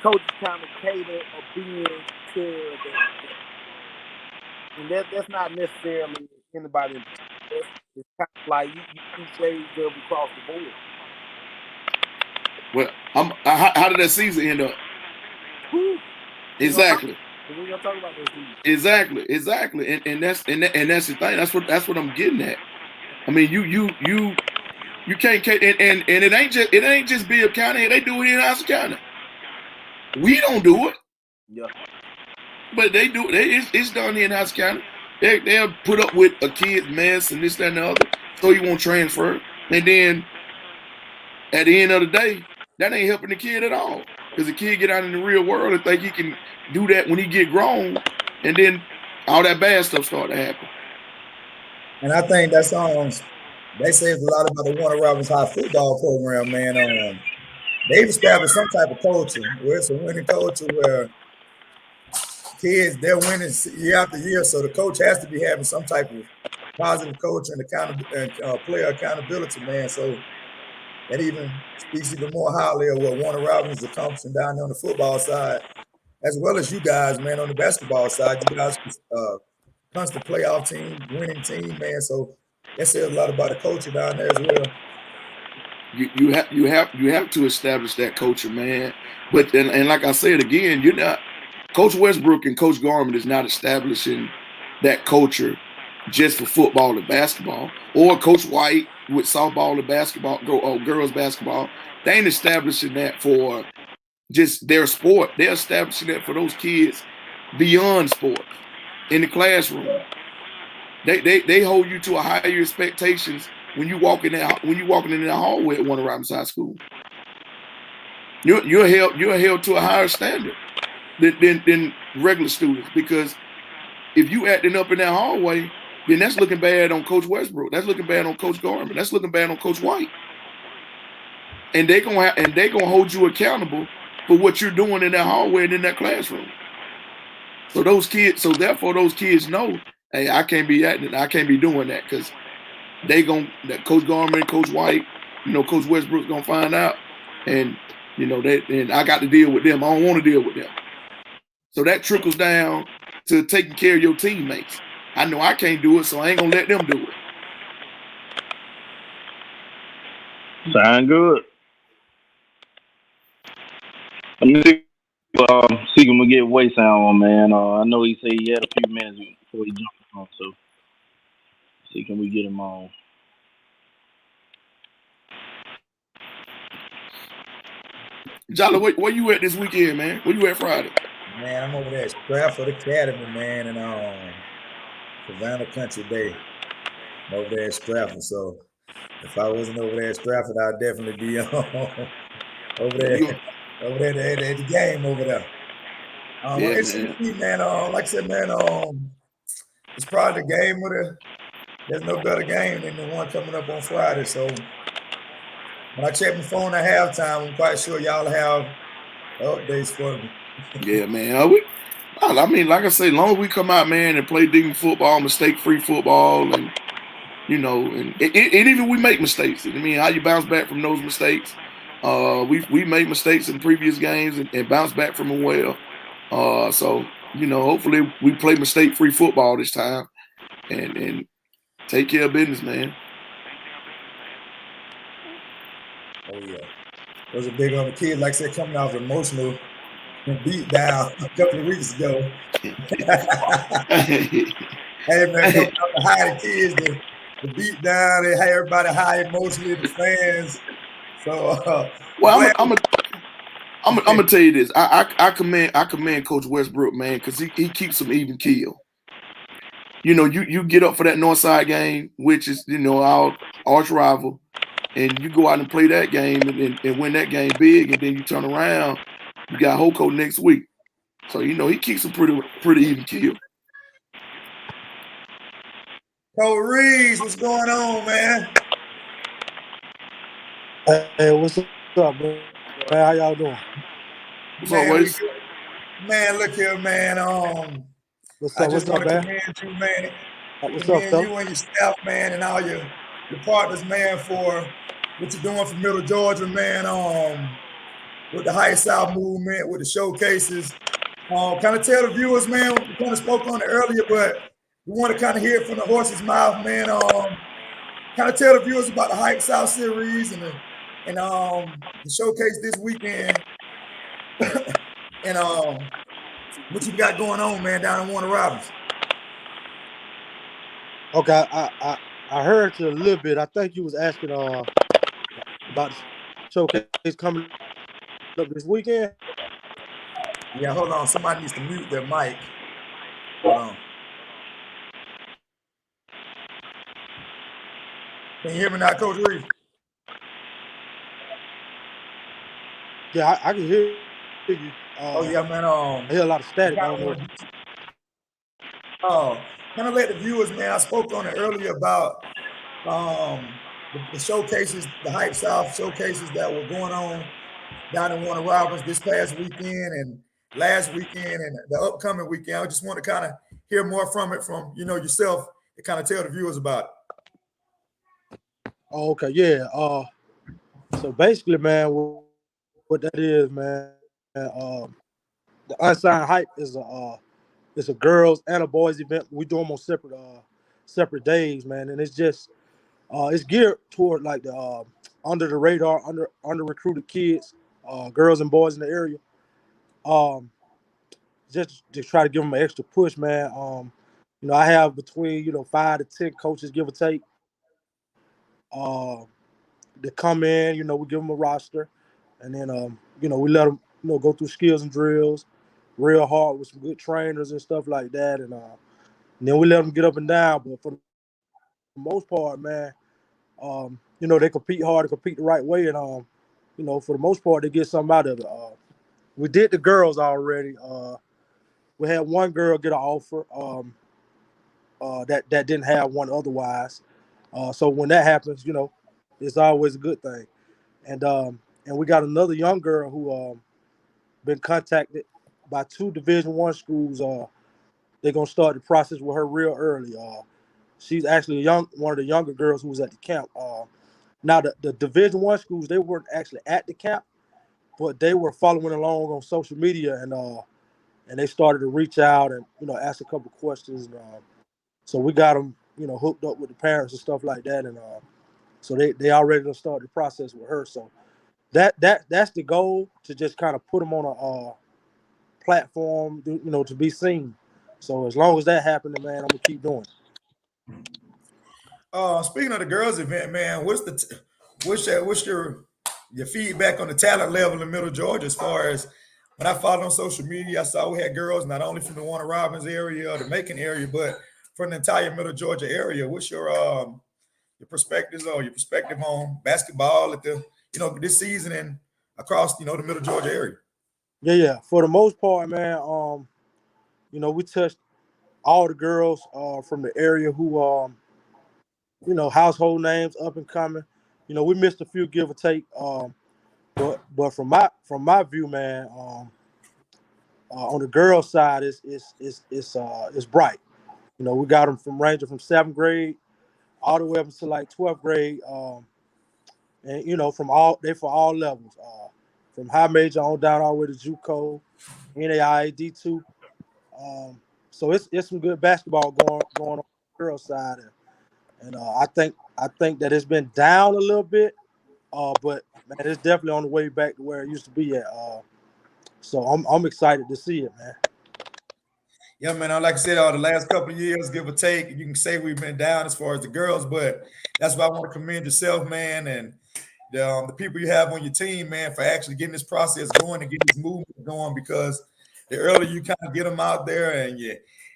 coaches kind of cater a being to that. And that's not necessarily anybody. It's kind of like you see shades of across the board. Well, how did that season end up? Whew. Exactly. We're gonna talk about that season. Exactly. And that's the thing. That's what I'm getting at. I mean, You can't and it ain't just Bibb County. They do it in Austin County. We don't do it. Yeah. But they do it. It's done here in Austin County. They'll put up with a kid's mess and this, that, and the other, so you won't transfer. And then at the end of the day, that ain't helping the kid at all. Because the kid get out in the real world and think he can do that when he get grown, and then all that bad stuff start to happen. And I think that's they say a lot about the Warner Robins High football program, man. They've established some type of culture where it's a winning culture where kids, they're winning year after year. So the coach has to be having some type of positive culture and player accountability, man. So that even speaks even more highly of what Warner Robins is accomplishing down there on the football side, as well as you guys, man, on the basketball side. You guys constant playoff team, winning team, man. So that says a lot about the culture down there as well. You have to establish that culture, man. But and like I said again, you're not Coach Westbrook and Coach Garment is not establishing that culture just for football and basketball, or Coach White with softball and basketball, girls basketball. They ain't establishing that for just their sport. They're establishing that for those kids beyond sport in the classroom. They hold you to a higher expectations when you walking in that hallway at Warner Robins High School. You're held to a higher standard than regular students, because if you acting up in that hallway, then that's looking bad on Coach Westbrook. That's looking bad on Coach Garment. That's looking bad on Coach White. And they're gonna hold you accountable for what you're doing in that hallway and in that classroom. So therefore those kids know, hey, I can't be doing that, because that Coach Garment, Coach White, Coach Westbrook's gonna find out, and and I got to deal with them. I don't want to deal with them. So that trickles down to taking care of your teammates. I know I can't do it, so I ain't gonna let them do it. Sound good. Let me see can we get Way sound on, man. I know he said he had a few minutes before he jumped on, so see can we get him on. Jolly, where you at this weekend, man? Where you at Friday? Man, I'm over there at Stratford Academy, man, and Savannah Country Day. I'm over there at Stratford. So if I wasn't over there at Stratford, I'd definitely be over there at the game over there. Man. Like I said, man, it's probably the game there's no better game than the one coming up on Friday. So when I check my phone at halftime, I'm quite sure y'all have updates for me. Yeah, man. I mean, like I say, as long as we come out, man, and play decent football, mistake-free football, and and even we make mistakes. I mean, how you bounce back from those mistakes? We made mistakes in previous games and bounce back from them well. So hopefully we play mistake-free football this time and take care of business, man. Oh yeah, those are big on the kids. Like I said, coming off emotional beat down a couple of weeks ago. Hey man, coming off the high, the kids, the beat down, they had everybody high emotionally, the fans. So well, I'm gonna tell you this. I commend Coach Westbrook, man, because he keeps them even keel. You get up for that Northside game, which is our arch rival, and you go out and play that game and win that game big, and then you turn around, you got Hoko next week. So he keeps them pretty even keel. Coach Reeves, what's going on, man? Hey, what's up, bro? How y'all doing? What's up, Waze? Man, look here, man. What's up, man? You, man. What's up, you and your staff, man, and all your partners, man, for what you're doing for Middle Georgia, man. With the High South movement, with the showcases. Kind of tell the viewers, man, we kind of spoke on it earlier, but we want to kind of hear it from the horse's mouth, man. Kind of tell the viewers about the Hype South series and the showcase this weekend, and what you got going on, man, down in Warner Robins. Okay, I heard you a little bit. I think you was asking about the showcase coming up this weekend. Yeah, hold on. Somebody needs to mute their mic. Hold on. Can you hear me now, Coach Reed? Yeah, I can hear you. Oh yeah, man. I hear a lot of static. I don't know. Kind of let the viewers, man. I spoke on it earlier about the showcases, the Hype South showcases that were going on down in Warner Robins this past weekend and last weekend and the upcoming weekend. I just want to kind of hear more from it from yourself to kind of tell the viewers about it. Oh, okay, yeah. So basically, man, what that is, man, the Unsigned Hype is it's a girls and a boys event. We do them on separate days, man, and it's geared toward like the under the radar, under recruited kids, girls and boys in the area. Um, just to try to give them an extra push, man. I have between 5 to 10 coaches, give or take. Uh, they come in, we give them a roster, and then we let them go through skills and drills, real hard with some good trainers and stuff like that, and then we let them get up and down. But for the most part, man, they compete hard, they compete the right way, and for the most part, they get something out of it. We did the girls already. We had one girl get an offer that didn't have one otherwise. So when that happens, it's always a good thing. And we got another young girl who been contacted by 2 Division I schools. They're gonna start the process with her real early. She's actually one of the younger girls who was at the camp. Now the Division I schools, they weren't actually at the camp, but they were following along on social media and they started to reach out and ask a couple questions. And, so we got them hooked up with the parents and stuff like that, and so they already done started the process with her. So that's the goal, to just kind of put them on a platform, to be seen. So as long as that happening, man, I'm gonna keep doing it. Speaking of the girls event, man, what's your feedback on the talent level in Middle Georgia? As far as when I followed on social media, I saw we had girls not only from the Warner Robins area or the Macon area, but from the entire Middle Georgia area. What's your perspectives or your perspective on basketball at the this season and across the Middle Georgia area? Yeah. For the most part, man, we touched all the girls from the area who household names, up and coming. We missed a few, give or take. But from my view, man, on the girls' side, it's bright. We got them ranging from 7th grade all the way up to like 12th grade, and for all levels, from high major on down all the way to JUCO, NAIA, D2. So it's some good basketball going on the girls' side, and I think that it's been down a little bit, but man, it's definitely on the way back to where it used to be at. So I'm excited to see it, man. Yeah, man. Like I said, the last couple of years, give or take, you can say we've been down as far as the girls, but that's why I want to commend yourself, man, and the people you have on your team, man, for actually getting this process going and getting this movement going. Because the earlier you kind of get them out there,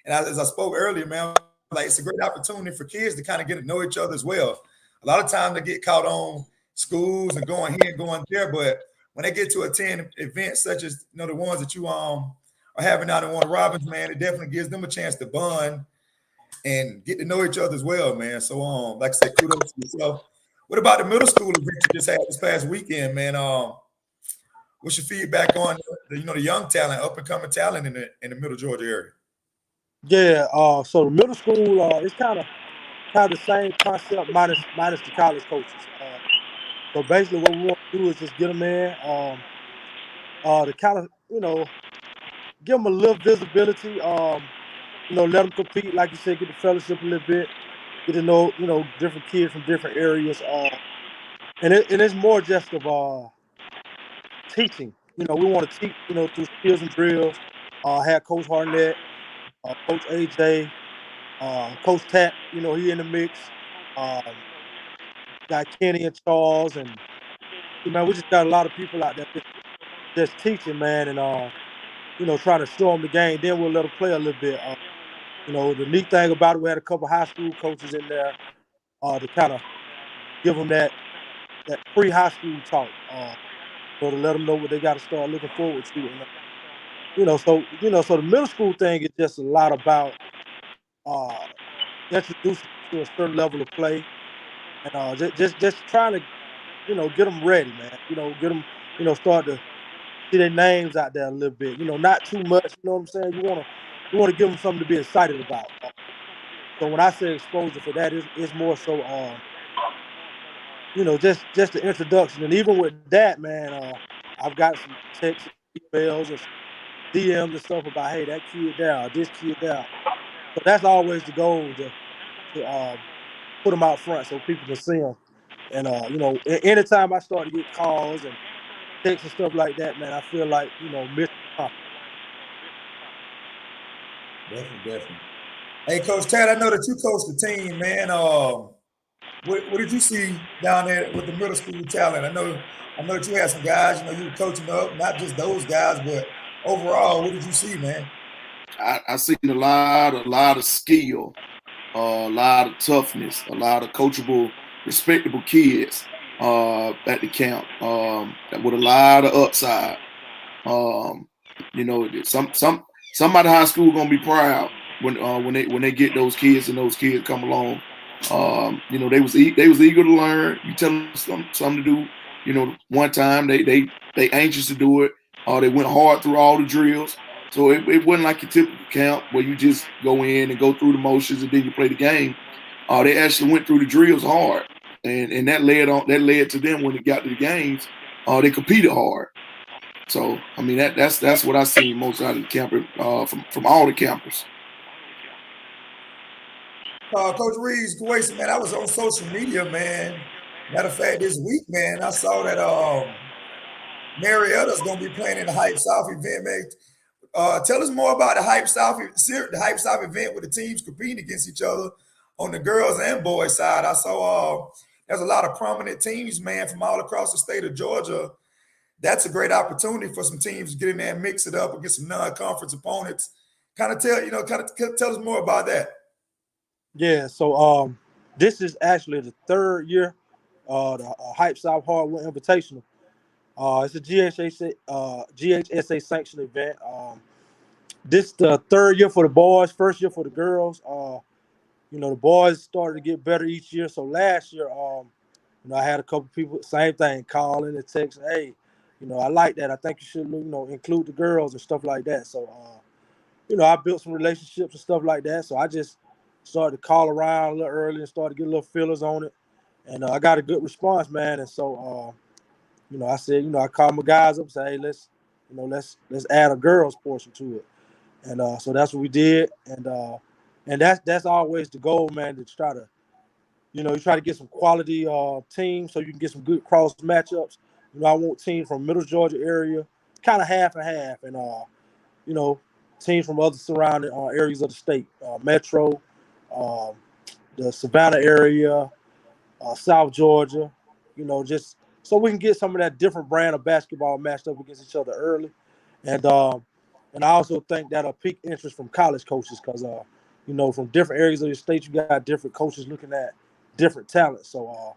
as I spoke earlier, man, like it's a great opportunity for kids to kind of get to know each other as well. A lot of times they get caught on schools and going here and going there, but when they get to attend events such as the ones that you are having out in Warner Robins, man, it definitely gives them a chance to bond and get to know each other as well, man. So, like I said, kudos to yourself. What about the middle school event you just had this past weekend, man? What's your feedback on the young talent, up and coming talent in the Middle Georgia area? Yeah. So the middle school, it's kind of the same concept minus the college coaches. So basically, what we want to do is just get them in, to kind of give them a little visibility. Let them compete, like you said, get the fellowship a little bit, get to know different kids from different areas. And it's more just of teaching. We want to teach through skills and drills. Had Coach Harnett, Coach AJ, Coach Tat. He in the mix. Got Kenny and Charles, and man, we just got a lot of people out there just teaching, man, and trying to show them the game. Then we'll let them play a little bit. The neat thing about it, we had a couple high school coaches in there to kind of give them that pre-high school talk, to let them know what they got to start looking forward to. And so the middle school thing is just a lot about uh, introducing to a certain level of play, and just trying to get them ready, man. Get them start to see their names out there a little bit. Not too much. You know what I'm saying? You want to give them something to be excited about. So when I say exposure for that, is more so just the introduction. And even with that, man, I've got some texts, emails, and some DMs and stuff about, hey, that kid there, or this kid there. So that's always the goal to put them out front so people can see them. And anytime I start to get calls and texts and stuff like that, man, I feel like mission accomplished. Definitely. Hey, Coach Tad, I know that you coach the team, man. What did you see down there with the middle school talent? I know that you had some guys. You were coaching up, not just those guys, but overall, what did you see, man? I seen a lot of skill, a lot of toughness, a lot of coachable, respectable kids at the camp with a lot of upside. Somebody at high school gonna be proud when they get those kids and those kids come along. They was eager to learn. You tell them something to do. One time they anxious to do it. They went hard through all the drills. So it wasn't like your typical camp where you just go in and go through the motions and then you play the game. They actually went through the drills hard, and that led to them when it got to the games. They competed hard. So I mean that's what I seen most out of the camper from all the campers. Coach Reeves, man, I was on social media, man. Matter of fact, this week, man, I saw that Marietta's gonna be playing in the Hype South event, man. Tell us more about the Hype South event with the teams competing against each other on the girls and boys side. I saw there's a lot of prominent teams, man, from all across the state of Georgia. That's a great opportunity for some teams to get in there and mix it up against some non-conference opponents. Tell us more about that. Yeah, so this is actually the third year the Hype South Hardwood Invitational. It's a GHSA sanctioned event. This the third year for the boys, first year for the girls. The boys started to get better each year. So last year, I had a couple people, same thing, calling and texting, hey, I like that. I think you should, include the girls and stuff like that. So, I built some relationships and stuff like that. So I just started to call around a little early and started to get a little feelers on it. And I got a good response, man. And so, I said, I called my guys up and said, hey, let's add a girls portion to it. And so that's what we did. And that's always the goal, man, to try to, you try to get some quality teams so you can get some good cross matchups. I want teams from Middle Georgia area, kind of half and half, and teams from other surrounding areas of the state, Metro, the Savannah area, South Georgia, just so we can get some of that different brand of basketball matched up against each other early. And I also think that'll pique interest from college coaches because, from different areas of the state, you got different coaches looking at different talents. So,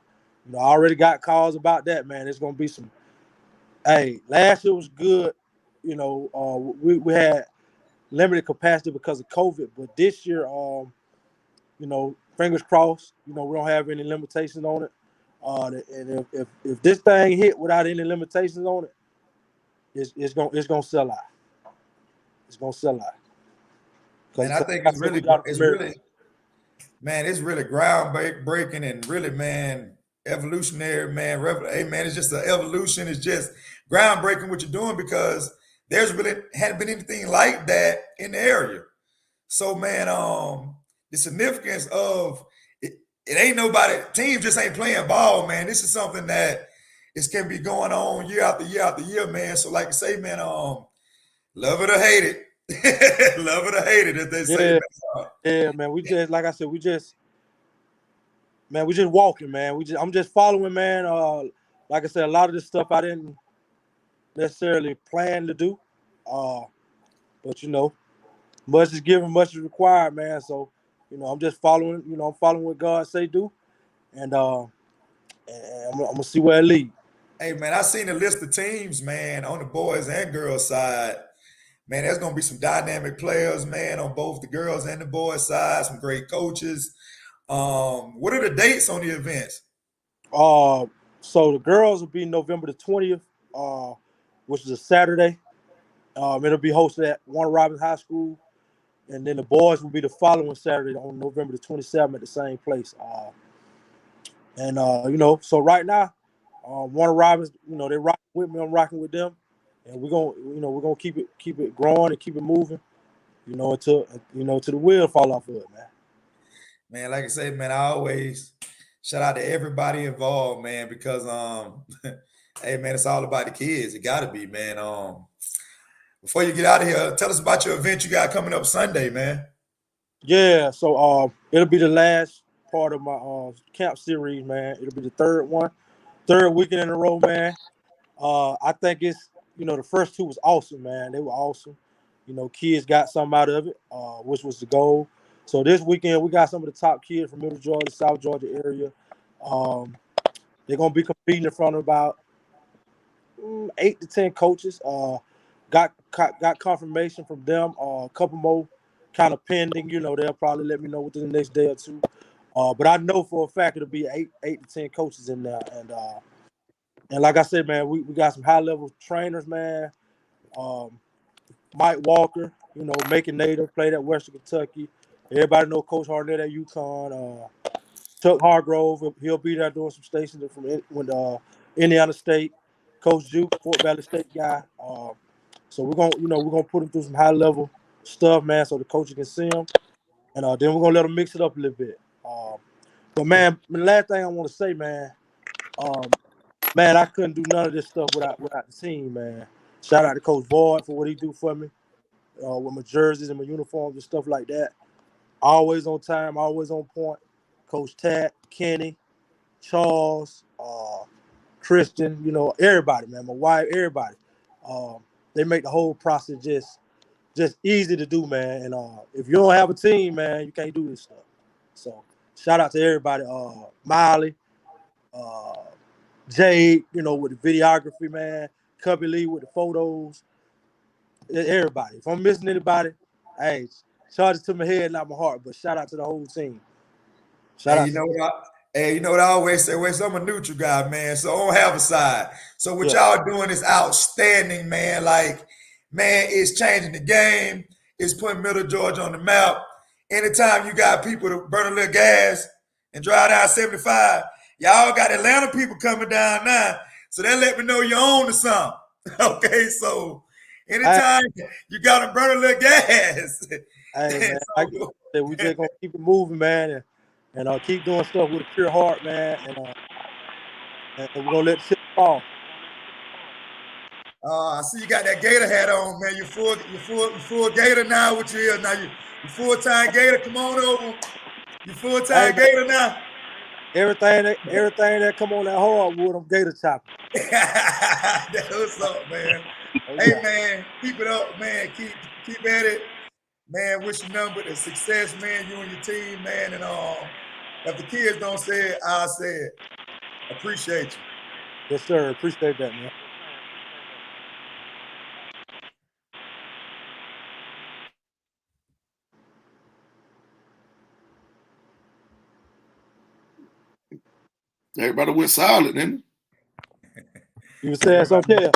I already got calls about that, man. It's going to be some – hey, last year was good. We had limited capacity because of COVID, but this year, fingers crossed, we don't have any limitations on it. And if this thing hit without any limitations on it, it's gonna sell out. It's gonna sell out. And I think it's really groundbreaking and really, man, evolutionary, man. Hey, man, it's just an evolution. It's just groundbreaking what you're doing because there's really hadn't been anything like that in the area. So, man, the significance of it ain't nobody, teams just ain't playing ball, man. This is something that can be going on year after year after year, man. So, like I say, man, love it or hate it. Love it or hate it, as they say. Yeah, man. We just, like I said, we just walking, man. I'm just following, man. like I said, a lot of this stuff I didn't necessarily plan to do. But much is given, much is required, man. So, I'm just following. I'm following what God say do, and I'm gonna see where it leads. Hey man, I seen a list of teams, man, on the boys and girls side. Man, there's gonna be some dynamic players, man, on both the girls and the boys side. Some great coaches. What are the dates on the events? So the girls will be November the 20th, which is a Saturday. It'll be hosted at Warner Robins High School, and then the boys will be the following Saturday on November the 27th at the same place. So right now, Warner Robins, they rocking with me. I'm rocking with them, and we're gonna keep it growing and keep it moving, until the wheel fall off of it, man. Man, like I say, man, I always shout out to everybody involved, man, because hey man, it's all about the kids. It gotta be, man. Before you get out of here, tell us about your event you got coming up Sunday, man. Yeah, so it'll be the last part of my camp series, man. It'll be the third weekend in a row, man. I think it's the first two was awesome, man. They were awesome. Kids got something out of it, which was the goal. So this weekend we got some of the top kids from Middle Georgia, South Georgia area. They're gonna be competing in front of about 8 to 10 coaches. Got confirmation from them. A couple more kind of pending. They'll probably let me know within the next day or two. But I know for a fact it'll be 8 to 10 coaches in there, and like I said, man, we got some high level trainers, man. Mike Walker, Macon native, played at Western Kentucky. Everybody know Coach Harnett at UConn. Chuck Hargrove, he'll be there doing some stations from Indiana State. Coach Juke, Fort Valley State guy. So we're gonna put them through some high level stuff, man, so the coach can see them, and then we're gonna let them mix it up a little bit. But man, the last thing I want to say, man, man, I couldn't do none of this stuff without the team, man. Shout out to Coach Boyd for what he do for me with my jerseys and my uniforms and stuff like that. Always on time, always on point. Coach Tat, Kenny, Charles, Christian, everybody, man. My wife, everybody. They make the whole process just easy to do, man. And if you don't have a team, man, you can't do this stuff. So shout out to everybody. Miley, Jade, with the videography, man. Cubby Lee with the photos. Everybody. If I'm missing anybody, hey, charge it to my head, not my heart. But shout out to the whole team. Hey, you know what I always say? Wes, I'm a neutral guy, man. So I don't have a side. So what y'all doing is outstanding, man. Like, man, it's changing the game. It's putting Middle Georgia on the map. Anytime you got people to burn a little gas and drive down 75, y'all got Atlanta people coming down now. So they let me know you're on to something. Okay, so anytime you got to burn a little gas. Hey, man, we just gonna keep it moving, man, and keep doing stuff with a pure heart, man, and we're gonna let the shit fall. I see you got that Gator hat on, man. You full Gator now. What you here now? You full-time Gator. Come on over. You full-time Gator now. Everything that come on that hardwood, I'm Gator chopping. That's what's up, man. Hey, man, keep it up, man. Keep at it, man. Wish you nothing but the success, man. You and your team, man. And if the kids don't say it, I'll say it. Appreciate you. Yes, sir. Appreciate that, man. Everybody went silent, didn't You were saying something?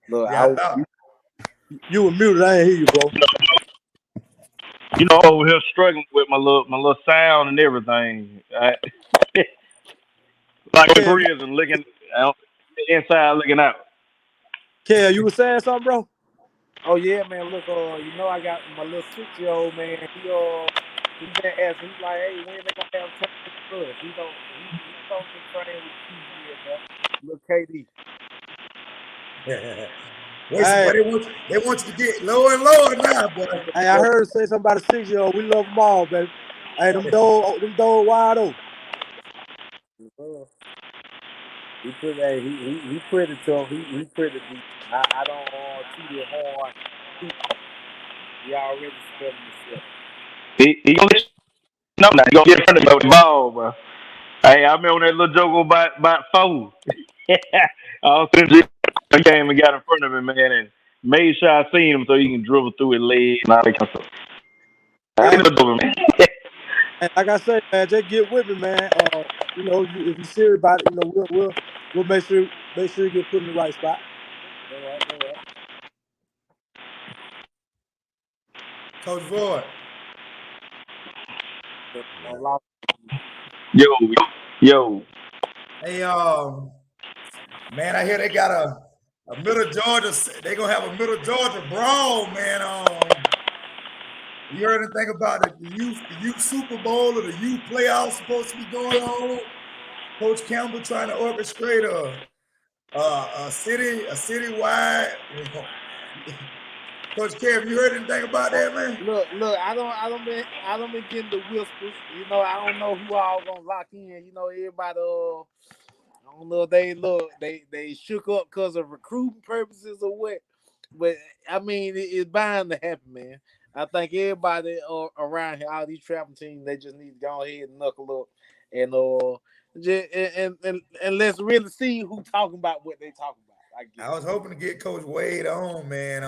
Look, you were muted. I ain't hear you, bro. Over here struggling with my little sound and everything. Like a prison, looking out, inside, looking out. Kel, you were saying something, bro? Oh yeah, man. Look, I got my little 6-year-old man. He been asking. He's like, hey, when they gonna have training with us? He's on the train with TG, little KD. They want you to get lower and lower now, boy. Hey, I heard her say something about a 6-year-old. We love them all, baby. Hey, them dogs wide open. He pretty tough. He pretty deep. I don't toot his horn too often. He already spreading himself. He gonna let you know now. He gonna get in front of you with the ball, bro. Hey, I remember that little joke about four. All since he came and got in front of him, man, and made sure I seen him so he can dribble through his leg and all that kind of stuff. I Hey, looked over, man. and like I say, man, just get with me, man. You know, if you're serious about it, you know, we'll make sure you get put in the right spot. All right, all right. Coach Void. I lost. Yo, yo. Hey, man, I hear they got a Middle Georgia. They gonna have a Middle Georgia brawl, man. You heard anything about the youth Super Bowl or the youth playoffs supposed to be going on? Coach Campbell trying to orchestrate a citywide. Coach Kev, you heard anything about that, man? Look. I don't been getting the whispers. You know, I don't know who all gonna lock in. You know, everybody. I don't know if they shook up because of recruiting purposes or what. But I mean, it's bound to happen, man. I think everybody around here, all these traveling teams, they just need to go ahead and knuckle up and and let's really see who talking about what they talking about. I guess. I was hoping to get Coach Wade on, man.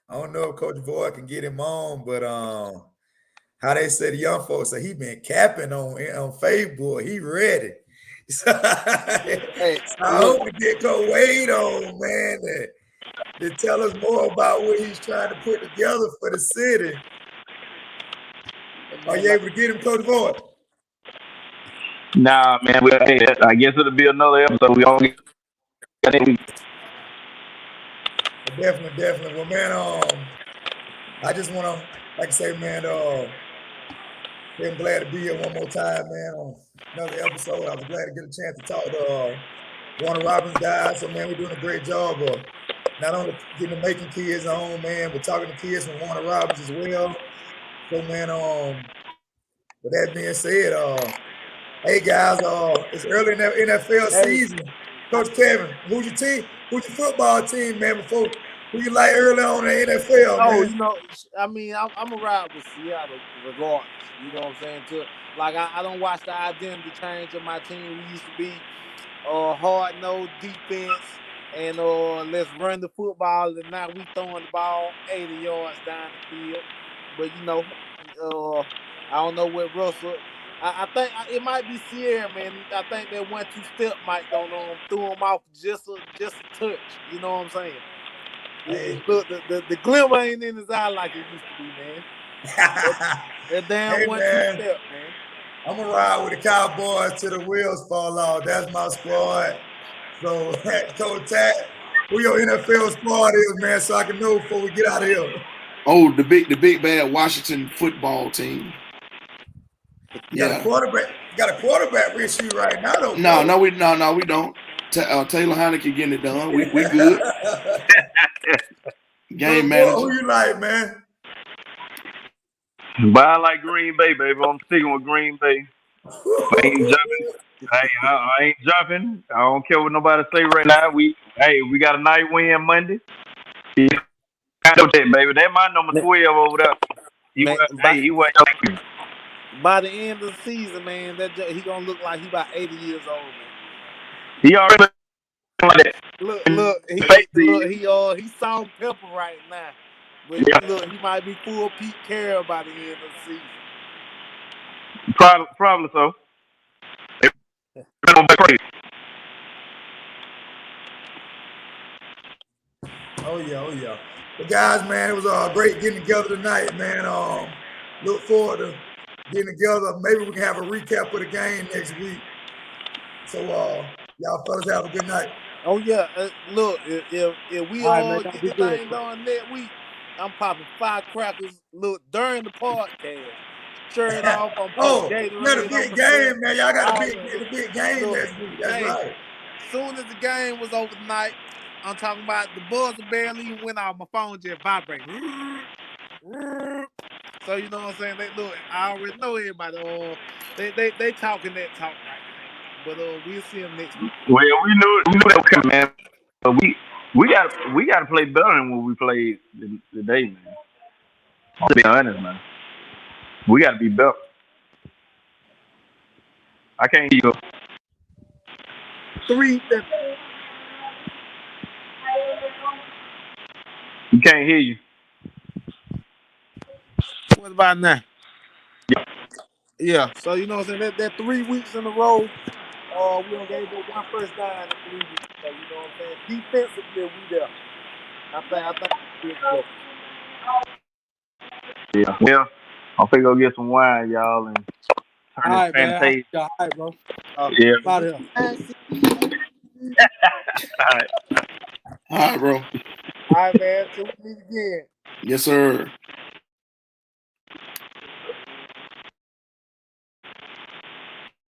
I don't know if Coach Void can get him on, but how they say the young folks say he been capping on Facebook. He ready. So, Hey, I look, hope to get Coach Wade on, man, to tell us more about what he's trying to put together for the city. Are you able to get him, Coach Void? Nah, man. I guess it'll be another episode. We only got that week. Definitely. Well, man, I just want to, like I say, man, I'm glad to be here one more time, man, on another episode. I was glad to get a chance to talk to Warner Robins guys. So, man, we're doing a great job of not only getting the making kids on, man, but talking to kids from Warner Robins as well. So, man, with that being said, hey guys, it's early in the NFL season. Coach Kevin, who's your team? Who's your football team, man? Who you like early on in the NFL, oh, man? you know, I mean, I'm a ride with Seattle regardless. You know what I'm saying? I don't watch the identity change of my team. We used to be hard nosed defense and let's run the football, and now we throwing the ball 80 yards down the field. But you know, I don't know what Russell. I think it might be Sierra, man. I think that 1-2 step might don't threw him off just a touch. You know what I'm saying? Hey. Look, the glimmer ain't in his eye like it used to be, man. That damn Hey, 1-2 man. step, man. I'm gonna ride with the Cowboys till the wheels fall off. That's my squad. So, Coach Tat, who your NFL squad is, man, so I can know before we get out of here. Oh, the big bad Washington football team. You got a quarterback. You got a quarterback issue right now, though. No, we don't. Taylor Heineke getting it done. We good. Game manager. Who you like, man? But I like Green Bay, baby. I'm sticking with Green Bay. I ain't jumping. Hey, I ain't jumping. I don't care what nobody say right now. We got a night win Monday. Yeah, baby. That my number 12 over there. He was. By the end of the season, man, he gonna look like he about 80 years old, man. He already like that. Look, he's salt and pepper right now. But yeah. Look, he might be full Pete Carroll by the end of the season. Probably so. Oh yeah. But guys, man, it was great getting together tonight, man. Look forward to getting together. Maybe we can have a recap of the game next week. So y'all fellas have a good night. Oh yeah, look, if we all get the thing done next week, I'm popping firecrackers. Look, during the podcast, shirt off. I'm putting Gatorade. The big game, man. Y'all got a big game next week. That's right. As soon as the game was over tonight, I'm talking about the buzzer barely even went off. My phone just vibrated. So you know what I'm saying? I already know everybody. They talking that talk right now. But we'll see him next week. Well, we knew that was coming, man. But we got to play better than what we played today, man. To be honest, man, we got to be better. I can't hear you. 3. You can't hear you. What about now? Yeah. Yeah. So you know what I'm saying? That 3 weeks in a row, we done gave up 1 first down in 3 weeks. So you know what I'm saying? Defensively, we there. I think we're good to go. Yeah. Well, I'm finna go get some wine, y'all, and turn All this right, man. fantasy. All right, bro. Yeah. Out of here. All right. All right, bro. All right, man. Till we meet again. Yes, sir.